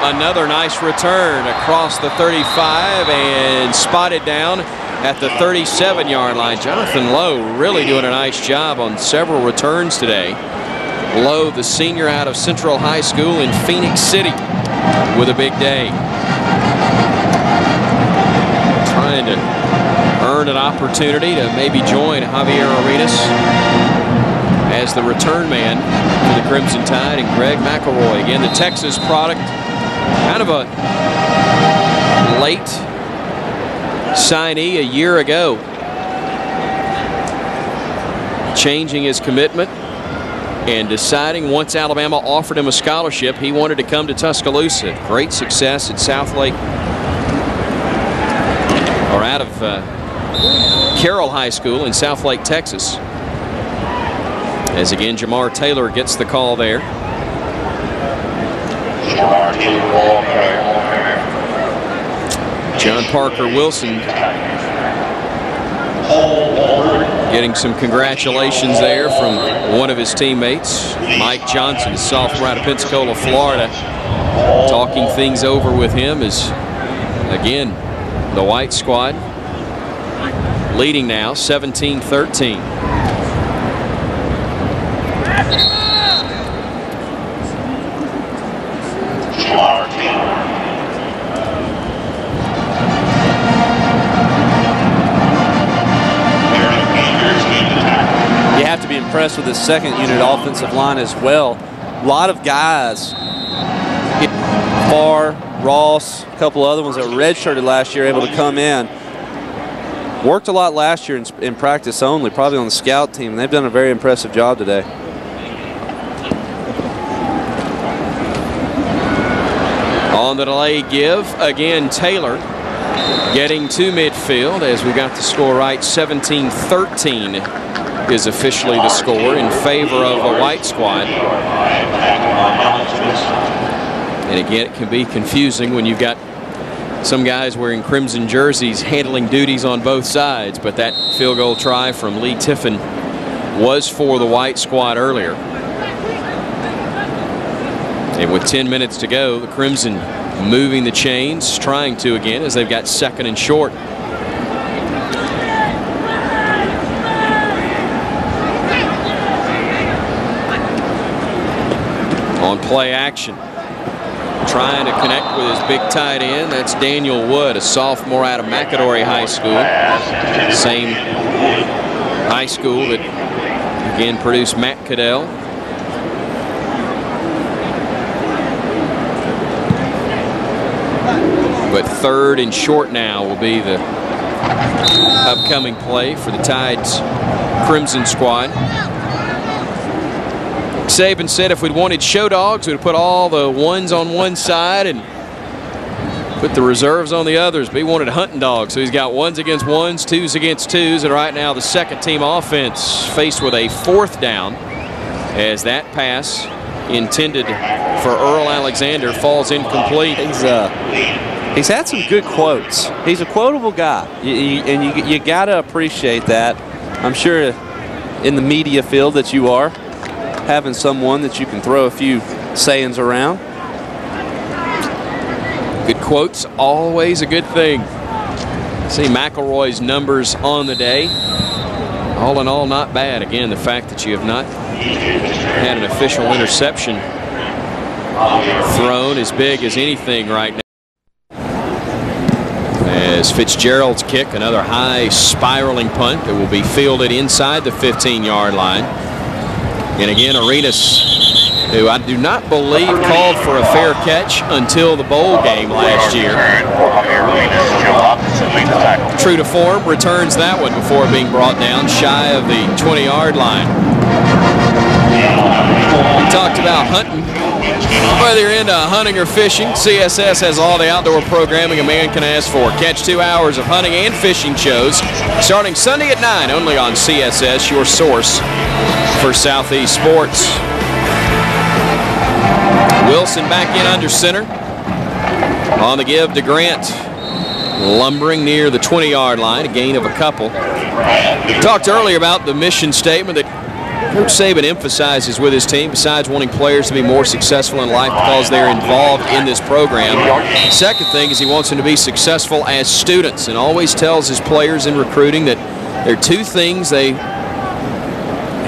Speaker 2: another nice return across the 35 and spotted down at the 37-yard line. Jonathan Lowe really doing a nice job on several returns today. Lowe, the senior out of Central High School in Phoenix City, with a big day. Trying to earn an opportunity to maybe join Javier Arenas as the return man for the Crimson Tide, and Greg McElroy, again the Texas product, kind of a late signee a year ago, changing his commitment and deciding once Alabama offered him a scholarship, he wanted to come to Tuscaloosa. Great success at Southlake, or out of Carroll High School in Southlake, Texas. As again, Jamar Taylor gets the call there. John Parker Wilson getting some congratulations there from one of his teammates, Mike Johnson, sophomore out of Pensacola, Florida, talking things over with him as, again, the white squad leading now 17-13.
Speaker 5: You have to be impressed with this second unit offensive line as well. A lot of guys, Farr, Ross, a couple other ones that redshirted last year, able to come in. Worked a lot last year in practice only, probably on the scout team, and they've done a very impressive job today.
Speaker 2: On the delay give, again Taylor getting to midfield as we got the score right. 17-13 is officially the score in favor of the white squad. And again, it can be confusing when you've got some guys wearing crimson jerseys handling duties on both sides, but that field goal try from Lee Tiffin was for the white squad earlier. And with 10 minutes to go, the Crimson moving the chains, trying to again as they've got second and short. On play action, trying to connect with his big tight end. That's Daniel Wood, a sophomore out of McAdory High School. Same high school that again produced Matt Caddell. But third and short now will be the upcoming play for the Tide's Crimson squad. Saban said if we'd wanted show dogs, we'd put all the ones on one side and put the reserves on the others. But he wanted hunting dogs, so he's got ones against ones, twos against twos, and right now the second team offense faced with a fourth down as that pass intended for Earl Alexander falls incomplete.
Speaker 5: He's had some good quotes. He's a quotable guy, and you got to appreciate that. I'm sure in the media field that you are, having someone that you can throw a few sayings around.
Speaker 2: Good quotes, always a good thing. See McElroy's numbers on the day. All in all, not bad. Again, the fact that you have not had an official interception thrown as big as anything right now. As Fitzgerald's kick, another high spiraling punt that will be fielded inside the 15-yard line. And again, Arenas, who I do not believe called for a fair catch until the bowl game last year. True to form, returns that one before being brought down shy of the 20-yard line. We talked about hunting. Whether you're into hunting or fishing, CSS has all the outdoor programming a man can ask for. Catch 2 hours of hunting and fishing shows starting Sunday at 9 only on CSS, your source for Southeast sports. Wilson back in under center. On the give to Grant. Lumbering near the 20-yard line, a gain of a couple. Talked earlier about the mission statement that Coach Saban emphasizes with his team, besides wanting players to be more successful in life because they're involved in this program. Second thing is he wants them to be successful as students, and always tells his players in recruiting that there are two things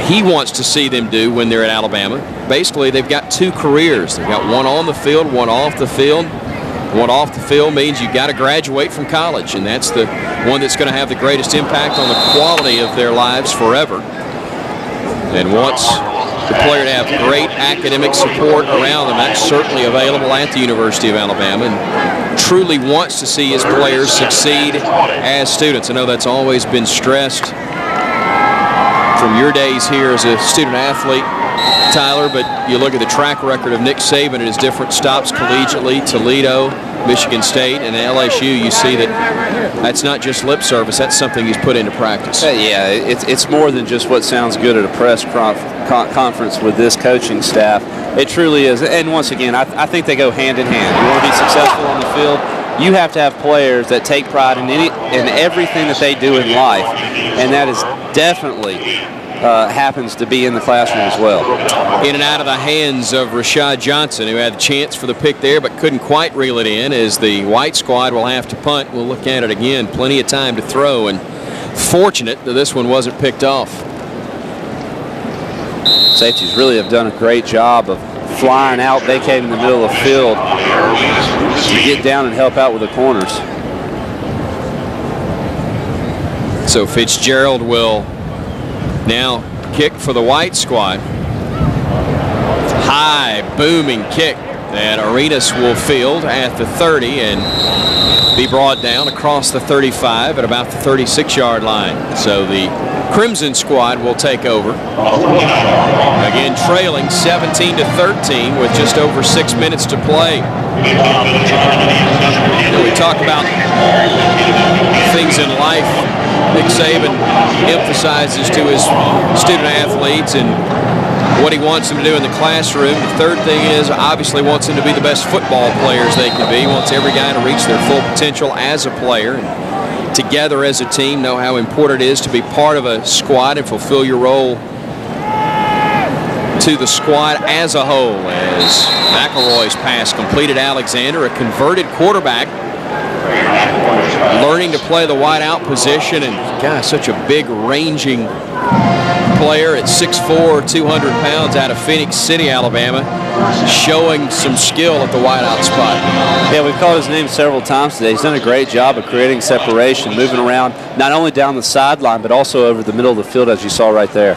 Speaker 2: he wants to see them do when they're at Alabama. Basically, they've got two careers. They've got one on the field, one off the field. One off the field means you've got to graduate from college, and that's the one that's going to have the greatest impact on the quality of their lives forever. And wants the player to have great academic support around them. That's certainly available at the University of Alabama, and truly wants to see his players succeed as students. I know that's always been stressed from your days here as a student athlete, Tyler, but you look at the track record of Nick Saban at his different stops collegiately, Toledo, Michigan State, and LSU. You see that that's not just lip service, that's something he's put into practice.
Speaker 5: Yeah, it's more than just what sounds good at a press conference with this coaching staff. It truly is, and once again, I think they go hand in hand. You want to be successful on the field, you have to have players that take pride in everything that they do in life, and that is definitely happens to be in the classroom as well.
Speaker 2: In and out of the hands of Rashad Johnson, who had a chance for the pick there but couldn't quite reel it in, as the white squad will have to punt. We'll look at it again. Plenty of time to throw, and fortunate that this one wasn't picked off.
Speaker 5: Safeties really have done a great job of flying out, vacating the middle of the field to get down and help out with the corners.
Speaker 2: So Fitzgerald will now kick for the white squad. High booming kick that Arenas will field at the 30 and be brought down across the 35 at about the 36-yard line. So the Crimson squad will take over. Again, trailing 17-13 with just over 6 minutes to play. We talk about things in life. Nick Saban emphasizes to his student athletes and what he wants them to do in the classroom. The third thing is, obviously, wants them to be the best football players they can be. He wants every guy to reach their full potential as a player. And together as a team, know how important it is to be part of a squad and fulfill your role to the squad as a whole. As McElroy's pass completed Alexander, a converted quarterback, learning to play the wide out position, and gosh, such a big ranging player at 6'4", 200 pounds out of Phoenix City, Alabama, showing some skill at the wide out spot.
Speaker 5: Yeah, we've called his name several times today. He's done a great job of creating separation, moving around not only down the sideline but also over the middle of the field, as you saw right there.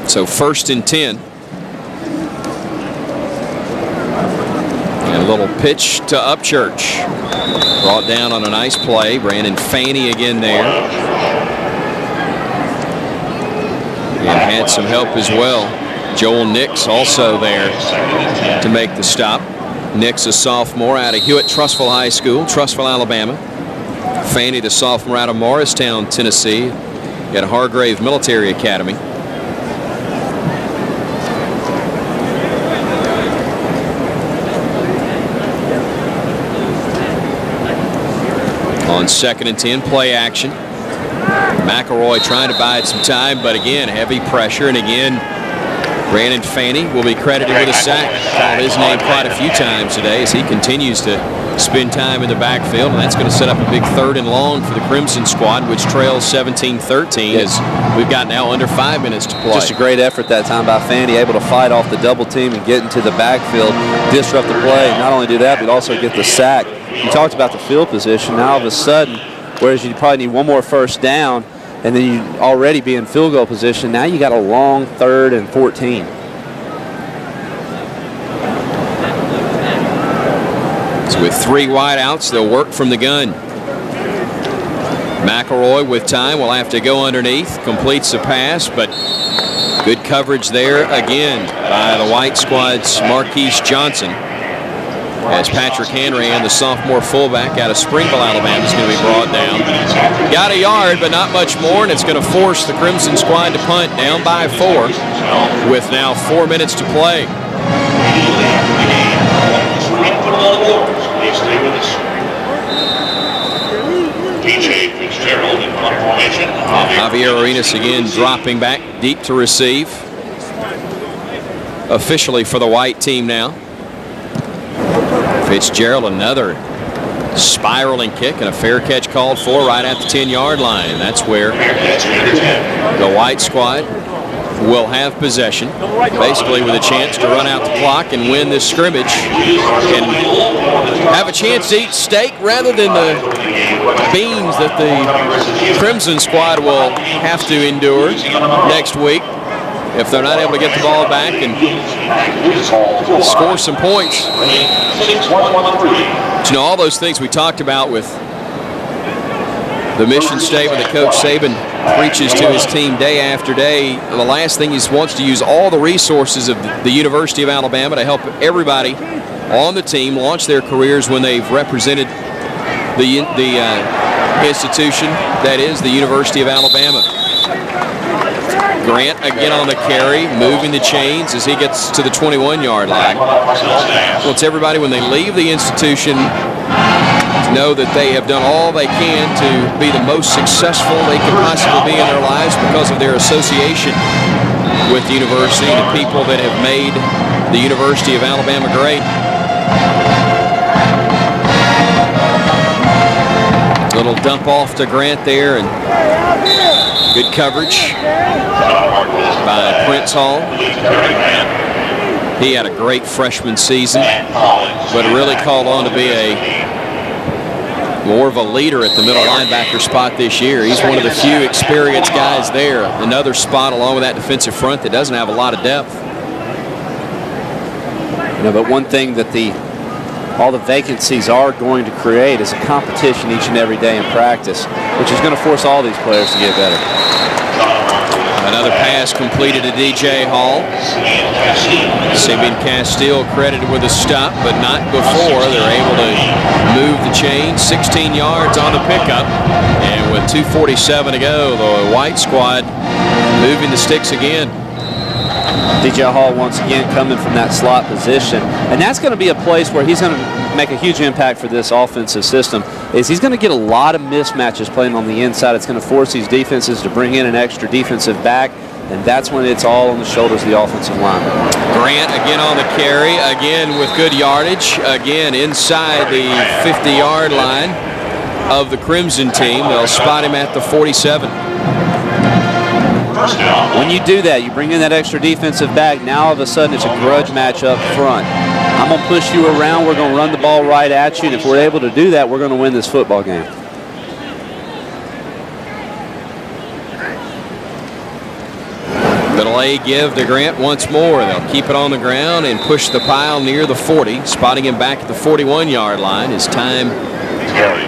Speaker 2: So 1st and 10. And a little pitch to Upchurch. Brought down on a nice play. Brandon Faney again there. And had some help as well. Joel Nix also there to make the stop. Nix, a sophomore out of Hewitt-Trussville High School, Trussville, Alabama. Faney, the sophomore out of Morristown, Tennessee, at Hargrave Military Academy. On 2nd and 10, play action. McElroy trying to bide some time, but again, heavy pressure. And again, Brandon Faney will be credited with a sack. Called his name quite a few times today as he continues to spend time in the backfield. And that's going to set up a big 3rd and long for the Crimson squad, which trails 17-13 as we've got now under 5 minutes to play.
Speaker 5: Just a great effort that time by Faney, able to fight off the double team and get into the backfield, disrupt the play. Not only do that, but also get the sack. You talked about the field position. Now all of a sudden, whereas you probably need one more first down, and then you already be in field goal position, now you got a long 3rd and 14.
Speaker 2: So with 3 wideouts, they'll work from the gun. McElroy with time will have to go underneath, completes the pass, but good coverage there again by the white squad's Marquise Johnson. As Patrick Hanrahan, the sophomore fullback out of Springville, Alabama, is going to be brought down. Got a yard, but not much more, and it's going to force the Crimson squad to punt down by 4 with now 4 minutes to play. Javier Arenas again dropping back deep to receive. Officially for the white team now. Fitzgerald, another spiraling kick, and a fair catch called for right at the 10-yard line. That's where the white squad will have possession, basically with a chance to run out the clock and win this scrimmage and have a chance to eat steak rather than the beans that the Crimson squad will have to endure next week if they're not able to get the ball back and score some points. But, you know, all those things we talked about with the mission statement that Coach Saban preaches to his team day after day, the last thing he wants to use all the resources of the University of Alabama to help everybody on the team launch their careers when they've represented the institution that is the University of Alabama. Grant again on the carry, moving the chains as he gets to the 21-yard line. Wants everybody, when they leave the institution, to know that they have done all they can to be the most successful they can possibly be in their lives because of their association with the university, the people that have made the University of Alabama great. Little dump off to Grant there, and good coverage by Prince Hall. He had a great freshman season, but really called on to be more of a leader at the middle linebacker spot this year. He's one of the few experienced guys there. Another spot along with that defensive front that doesn't have a lot of depth.
Speaker 5: You know, but one thing that all the vacancies are going to create is a competition each and every day in practice, which is going to force all these players to get better.
Speaker 2: Another pass completed to DJ Hall. Simeon Castile credited with a stop, but not before they're able to move the chain. 16 yards on the pickup, and with 2:47 to go, the white squad moving the sticks again.
Speaker 5: DJ Hall once again coming from that slot position, and that's going to be a place where he's going to make a huge impact for this offensive system. Is he's going to get a lot of mismatches playing on the inside. It's going to force these defenses to bring in an extra defensive back, and that's when it's all on the shoulders of the offensive line.
Speaker 2: Grant again on the carry, again with good yardage, again inside the 50-yard line of the Crimson team. They'll spot him at the 47.
Speaker 5: When you do that, you bring in that extra defensive back, now all of a sudden it's a grudge match up front. I'm going to push you around, we're going to run the ball right at you, and if we're able to do that, we're going to win this football game.
Speaker 2: Little A give to Grant once more. They'll keep it on the ground and push the pile near the 40, spotting him back at the 41-yard line as time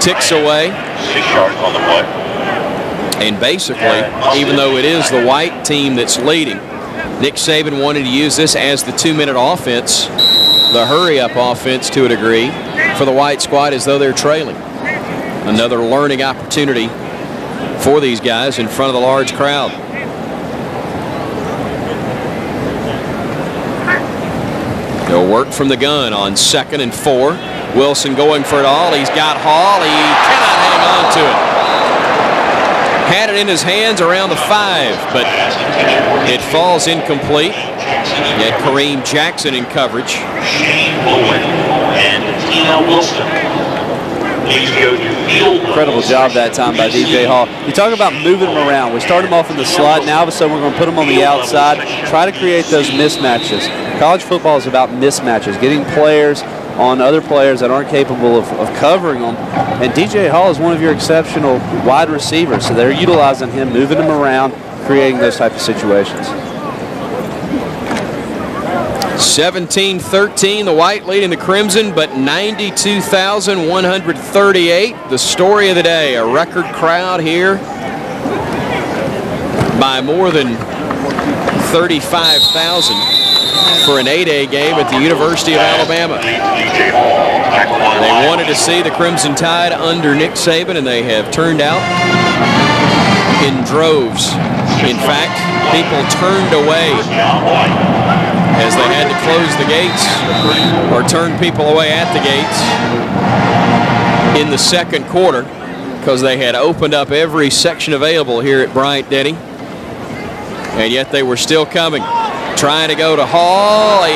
Speaker 2: ticks away.
Speaker 6: 6 yards on the play.
Speaker 2: And basically, even though it is the white team that's leading, Nick Saban wanted to use this as the 2-minute offense, the hurry-up offense to a degree, for the white squad as though they're trailing. Another learning opportunity for these guys in front of the large crowd. They'll work from the gun on 2nd and 4. Wilson going for it all. He's got Hall. He cannot hang on to it. Had it in his hands around the 5, but it falls incomplete. Yet Kareem Jackson in coverage.
Speaker 5: Incredible job that time by DJ Hall. You talk about moving him around. We start him off in the slot. Now all of a sudden we're going to put him on the outside. Try to create those mismatches. College football is about mismatches, getting players on other players that aren't capable of covering them. And DJ Hall is one of your exceptional wide receivers. So they're utilizing him, moving him around, creating those type of situations.
Speaker 2: 17-13, the white leading the Crimson, but 92,138. The story of the day, a record crowd here by more than 35,000 for an 8A game at the University of Alabama. They wanted to see the Crimson Tide under Nick Saban, and they have turned out in droves. In fact, people turned away as they had to close the gates or turn people away at the gates in the second quarter because they had opened up every section available here at Bryant-Denny. And yet they were still coming. Trying to go to Hall. He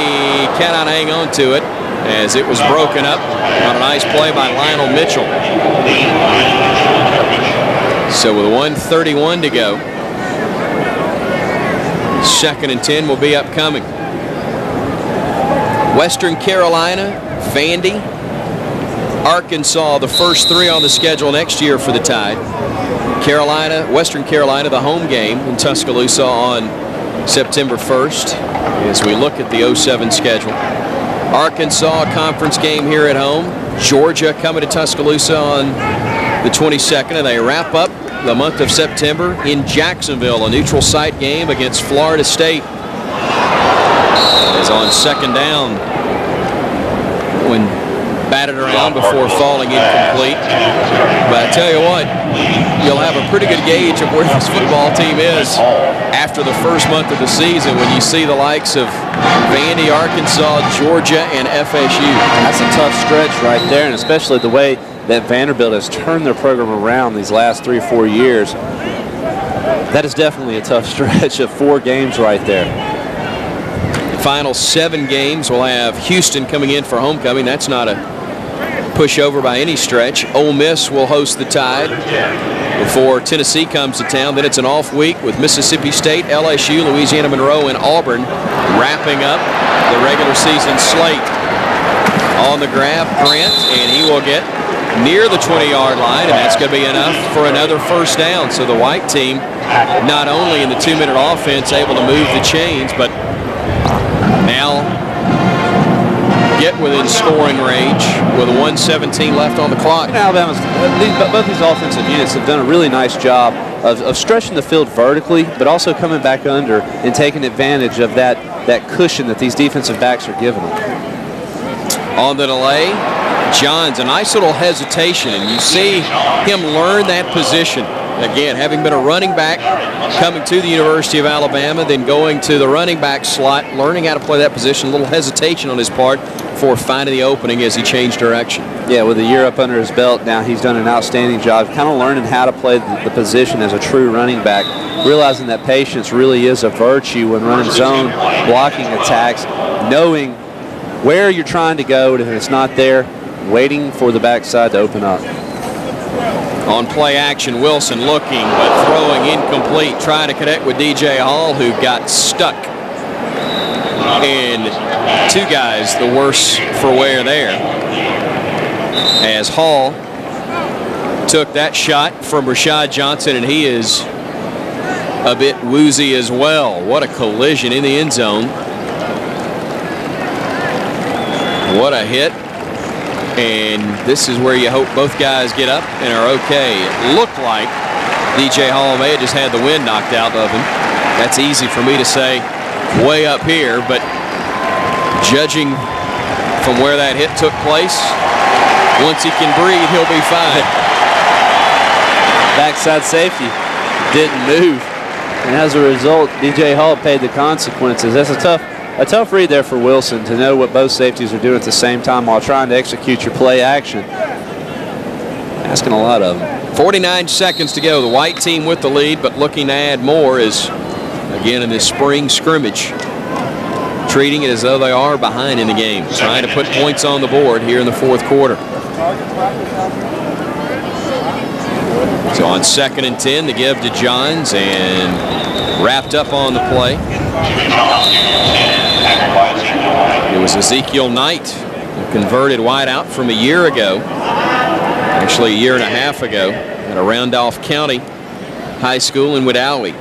Speaker 2: cannot hang on to it as it was broken up on a nice play by Lionel Mitchell. So with 1:31 to go, 2nd and 10 will be upcoming. Western Carolina, Vandy, Arkansas, the first 3 on the schedule next year for the Tide. Western Carolina, the home game in Tuscaloosa on September 1st as we look at the 07 schedule. Arkansas, conference game here at home. Georgia coming to Tuscaloosa on the 22nd, and they wrap up the month of September in Jacksonville, a neutral site game against Florida State. As on 2nd down, when batted around before falling incomplete. But I tell you what, you'll have a pretty good gauge of where this football team is after the first month of the season when you see the likes of Vandy, Arkansas, Georgia, and FSU.
Speaker 5: That's a tough stretch right there, and especially the way that Vanderbilt has turned their program around these last 3 or 4 years. That is definitely a tough stretch of 4 games right there.
Speaker 2: Final 7 games, we'll have Houston coming in for homecoming. That's not a pushover by any stretch. Ole Miss will host the Tide before Tennessee comes to town. Then it's an off week with Mississippi State, LSU, Louisiana Monroe, and Auburn wrapping up the regular season slate. On the grab, Grant, and he will get near the 20-yard line, and that's going to be enough for another first down. So the white team, not only in the 2-minute offense, able to move the chains, but now get within scoring range with 1:17 left on the clock.
Speaker 5: Both these offensive units have done a really nice job of stretching the field vertically, but also coming back under and taking advantage of that cushion that these defensive backs are giving them.
Speaker 2: On the delay, Johns, a nice little hesitation, and you see him learn that position. Again, having been a running back, coming to the University of Alabama, then going to the running back slot, learning how to play that position, a little hesitation on his part for finding the opening as he changed direction.
Speaker 5: Yeah, with a year up under his belt now, he's done an outstanding job kind of learning how to play the position as a true running back, realizing that patience really is a virtue when running zone blocking attacks, knowing where you're trying to go, and if it's not there, waiting for the backside to open up.
Speaker 2: On play action, Wilson looking, but throwing incomplete, trying to connect with DJ Hall, who got stuck. And 2 guys the worse for wear there, as Hall took that shot from Rashad Johnson, and he is a bit woozy as well. What a collision in the end zone. What a hit. And this is where you hope both guys get up and are okay. It looked like DJ Hall may have just had the wind knocked out of him. That's easy for me to say way up here, but judging from where that hit took place, once he can breathe, he'll be fine.
Speaker 5: Backside safety didn't move, and as a result, DJ Hall paid the consequences. That's a tough read there for Wilson to know what both safeties are doing at the same time while trying to execute your play action. Asking a lot of them.
Speaker 2: 49 seconds to go. The white team with the lead, but looking to add more as, again, in this spring scrimmage, treating it as though they are behind in the game, trying to put points on the board here in the 4th quarter. So on 2nd and 10, the give to Johns, and wrapped up on the play. It was Ezekiel Knight, a converted wideout from a year ago, actually a year and a half ago, at a Randolph County high school in Wedowee.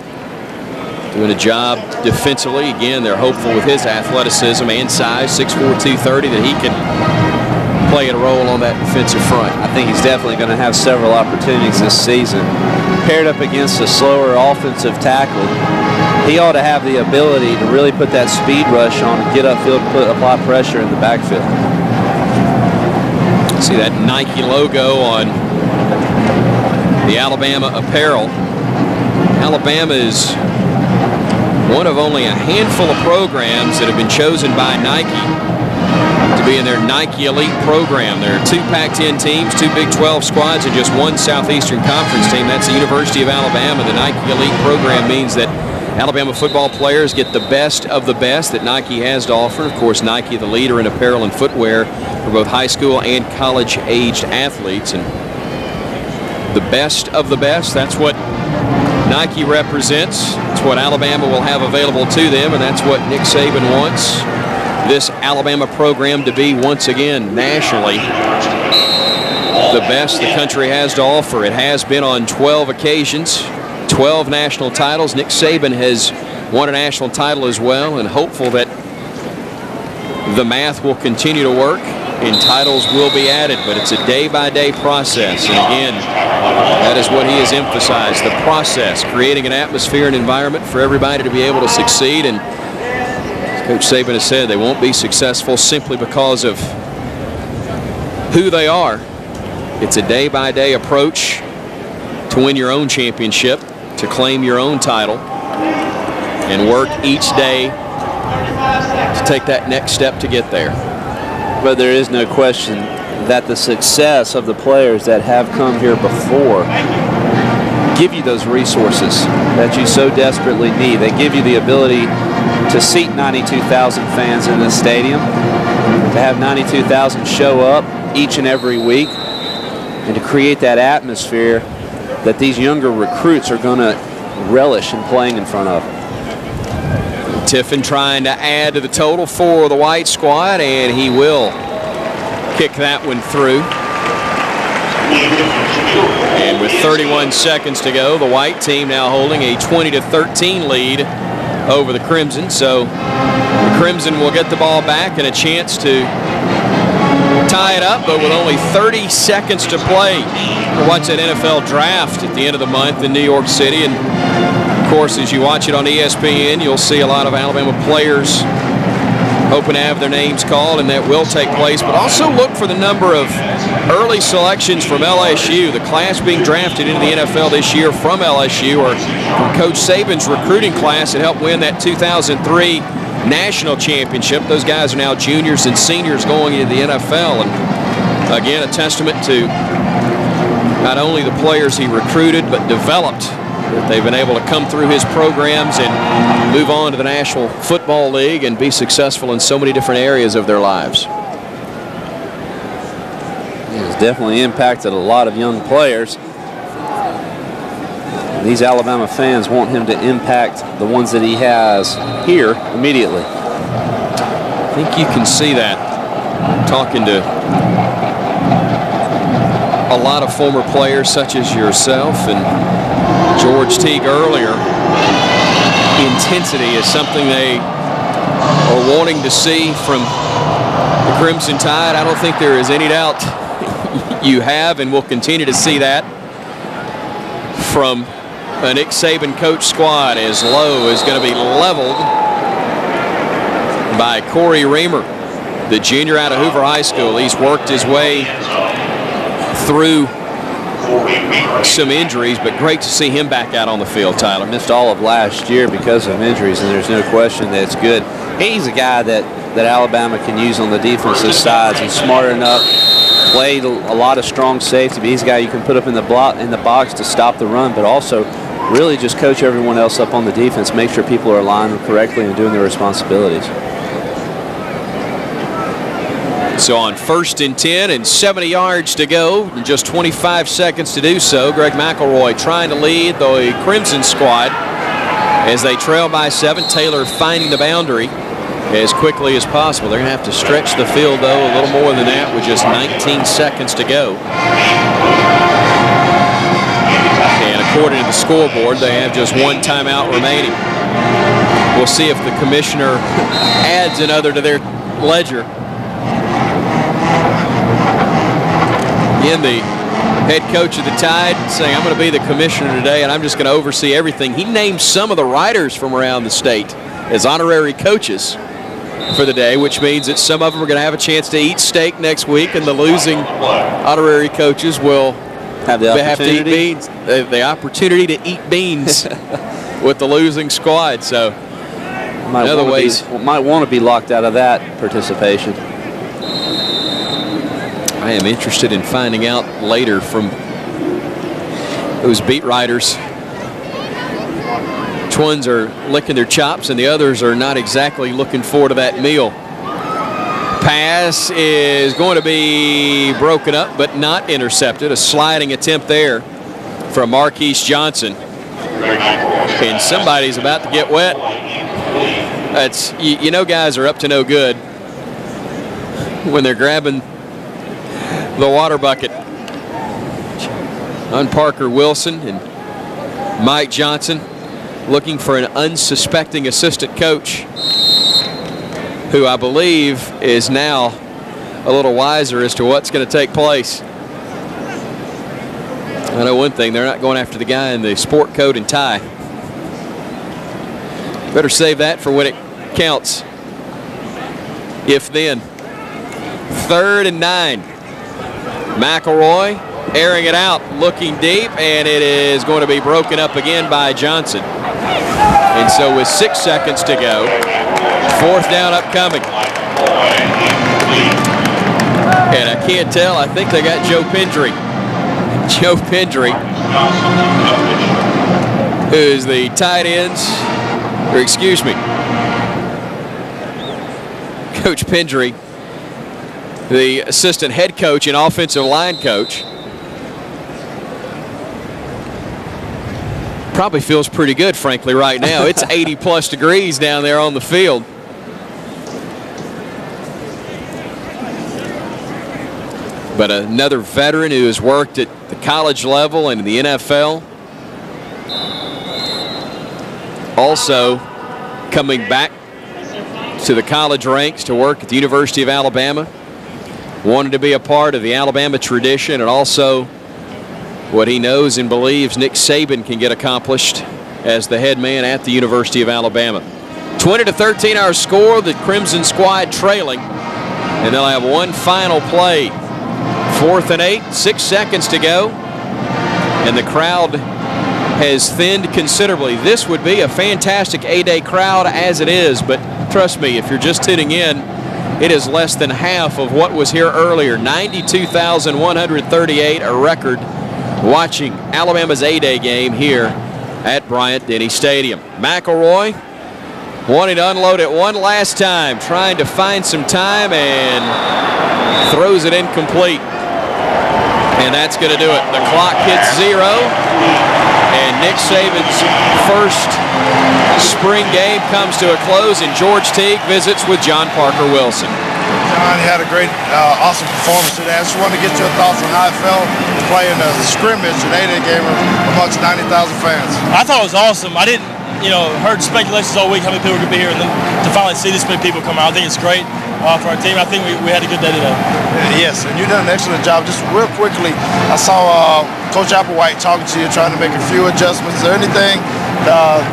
Speaker 2: Doing a job defensively. Again, they're hopeful with his athleticism and size, 6'4", 230, that he can play a role on that defensive front.
Speaker 5: I think he's definitely going to have several opportunities this season. Paired up against a slower offensive tackle, he ought to have the ability to really put that speed rush on and get upfield, apply pressure in the backfield.
Speaker 2: See that Nike logo on the Alabama apparel. Alabama is one of only a handful of programs that have been chosen by Nike to be in their Nike Elite program. There are 2 Pac-10 teams, 2 Big 12 squads, and just 1 Southeastern Conference team. That's the University of Alabama. The Nike Elite program means that Alabama football players get the best of the best that Nike has to offer. Of course, Nike, the leader in apparel and footwear for both high school and college-aged athletes. And the best of the best, that's what Nike represents. It's what Alabama will have available to them, and that's what Nick Saban wants this Alabama program to be once again nationally. The best the country has to offer. It has been on 12 occasions. 12 national titles. Nick Saban has won a national title as well, and hopeful that the math will continue to work and titles will be added, but it's a day-by-day process. And again, that is what he has emphasized, the process, creating an atmosphere and environment for everybody to be able to succeed. And Coach Saban has said they won't be successful simply because of who they are. It's a day-by-day approach to win your own championship, to claim your own title, and work each day to take that next step to get there.
Speaker 5: But there is no question that the success of the players that have come here before give you those resources that you so desperately need. They give you the ability to seat 92,000 fans in the stadium, to have 92,000 show up each and every week, and to create that atmosphere that these younger recruits are going to relish in playing in front of.
Speaker 2: Tiffin trying to add to the total for the white squad, and he will kick that one through. And with 31 seconds to go, the white team now holding a 20-13 lead over the Crimson. So the Crimson will get the ball back and a chance to tie it up, but with only 30 seconds to play. We'll watch that NFL draft at the end of the month in New York City, and of course, as you watch it on ESPN, you'll see a lot of Alabama players hoping to have their names called, and that will take place. But also look for the number of early selections from LSU. The class being drafted into the NFL this year from LSU, or from Coach Saban's recruiting class that helped win that 2003 national championship. Those guys are now juniors and seniors going into the NFL. And again, a testament to not only the players he recruited but developed, that they've been able to come through his programs and move on to the National Football League and be successful in so many different areas of their lives.
Speaker 5: He has definitely impacted a lot of young players. These Alabama fans want him to impact the ones that he has here immediately.
Speaker 2: I think you can see that talking to a lot of former players such as yourself and George Teague earlier. Intensity is something they are wanting to see from the Crimson Tide. I don't think there is any doubt you have and will continue to see that from a Nick Saban coach squad, as Lowe is going to be leveled by Corey Reamer, the junior out of Hoover High School. He's worked his way through some injuries, but great to see him back out on the field, Tyler.
Speaker 5: Missed all of last year because of injuries, and there's no question that it's good. He's a guy that Alabama can use on the defensive sides. He's smart enough, played a lot of strong safety, but he's a guy you can put up in the box to stop the run, but also really just coach everyone else up on the defense, make sure people are aligned correctly and doing their responsibilities.
Speaker 2: So on 1st and 10 and 70 yards to go, and just 25 seconds to do so, Greg McElroy trying to lead the Crimson squad as they trail by 7. Taylor finding the boundary as quickly as possible. They're going to have to stretch the field, though, a little more than that with just 19 seconds to go. And according to the scoreboard, they have just 1 timeout remaining. We'll see if the commissioner adds another to their ledger. Again, the head coach of the Tide saying, I'm going to be the commissioner today and I'm just going to oversee everything. He named some of the writers from around the state as honorary coaches for the day, which means that some of them are going to have a chance to eat steak next week, and the losing honorary coaches will have to eat beans. The opportunity to eat beans with the losing squad. So
Speaker 5: might want to be locked out of that participation.
Speaker 2: I am interested in finding out later from those beat writers which ones are licking their chops and the others are not exactly looking forward to that meal. Pass is going to be broken up but not intercepted. A sliding attempt there from Marquise Johnson. And somebody's about to get wet. That's, you know, guys are up to no good when they're grabbing the water bucket. On Parker Wilson and Mike Johnson looking for an unsuspecting assistant coach who I believe is now a little wiser as to what's going to take place. I know one thing, they're not going after the guy in the sport coat and tie. Better save that for when it counts. If then. 3rd and 9. McElroy airing it out, looking deep, and it is going to be broken up again by Johnson. And so with 6 seconds to go, 4th down upcoming. And I can't tell, I think they got Joe Pendry. Joe Pendry, who's the tight ends, or excuse me, Coach Pendry, the assistant head coach and offensive line coach, probably feels pretty good, frankly, right now. It's 80+ degrees down there on the field. But another veteran who has worked at the college level and in the NFL. Also coming back to the college ranks to work at the University of Alabama. Wanted to be a part of the Alabama tradition and also what he knows and believes Nick Saban can get accomplished as the head man at the University of Alabama. 20-13 our score, the Crimson squad trailing, and they'll have one final play. 4th and 8, 6 seconds to go, and the crowd has thinned considerably. This would be a fantastic A-Day crowd as it is, but trust me, if you're just tuning in, it is less than half of what was here earlier. 92,138, a record, watching Alabama's A-Day game here at Bryant-Denny Stadium. McElroy wanting to unload it one last time, trying to find some time, and throws it incomplete. And that's going to do it. The clock hits 0, and Nick Saban's first spring game comes to a close, and George Teague visits with John Parker Wilson.
Speaker 4: John, you had a great, awesome performance today. I just wanted to get your thoughts on how it felt playing a scrimmage, an 8-day game amongst 90,000 fans.
Speaker 9: I thought it was awesome. I didn't, heard speculations all week how many people could be here, and then to finally see this many people come out, I think it's great for our team. I think we had a good day today.
Speaker 4: Yes, and you've done an excellent job. Just real quickly, I saw Coach Applewhite talking to you, trying to make a few adjustments. Is there anything,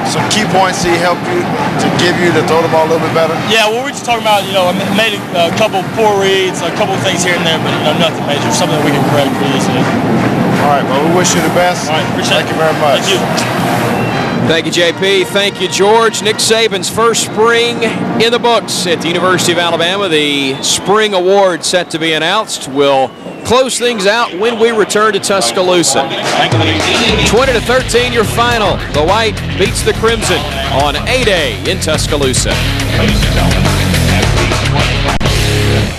Speaker 4: some key points he helped you to give you to throw the ball a little bit better? Yeah, well, we're just talking about, I made a couple poor reads, a couple things here and there, but nothing major, something that we can correct pretty easily. All right, well, we wish you the best. All right, appreciate it. Thank you very much. Thank you.
Speaker 2: Thank you, JP. Thank you, George. Nick Saban's first spring in the books at the University of Alabama. The spring award set to be announced. We'll close things out when we return to Tuscaloosa. 20-13 your final. The White beats the Crimson on A-Day in Tuscaloosa.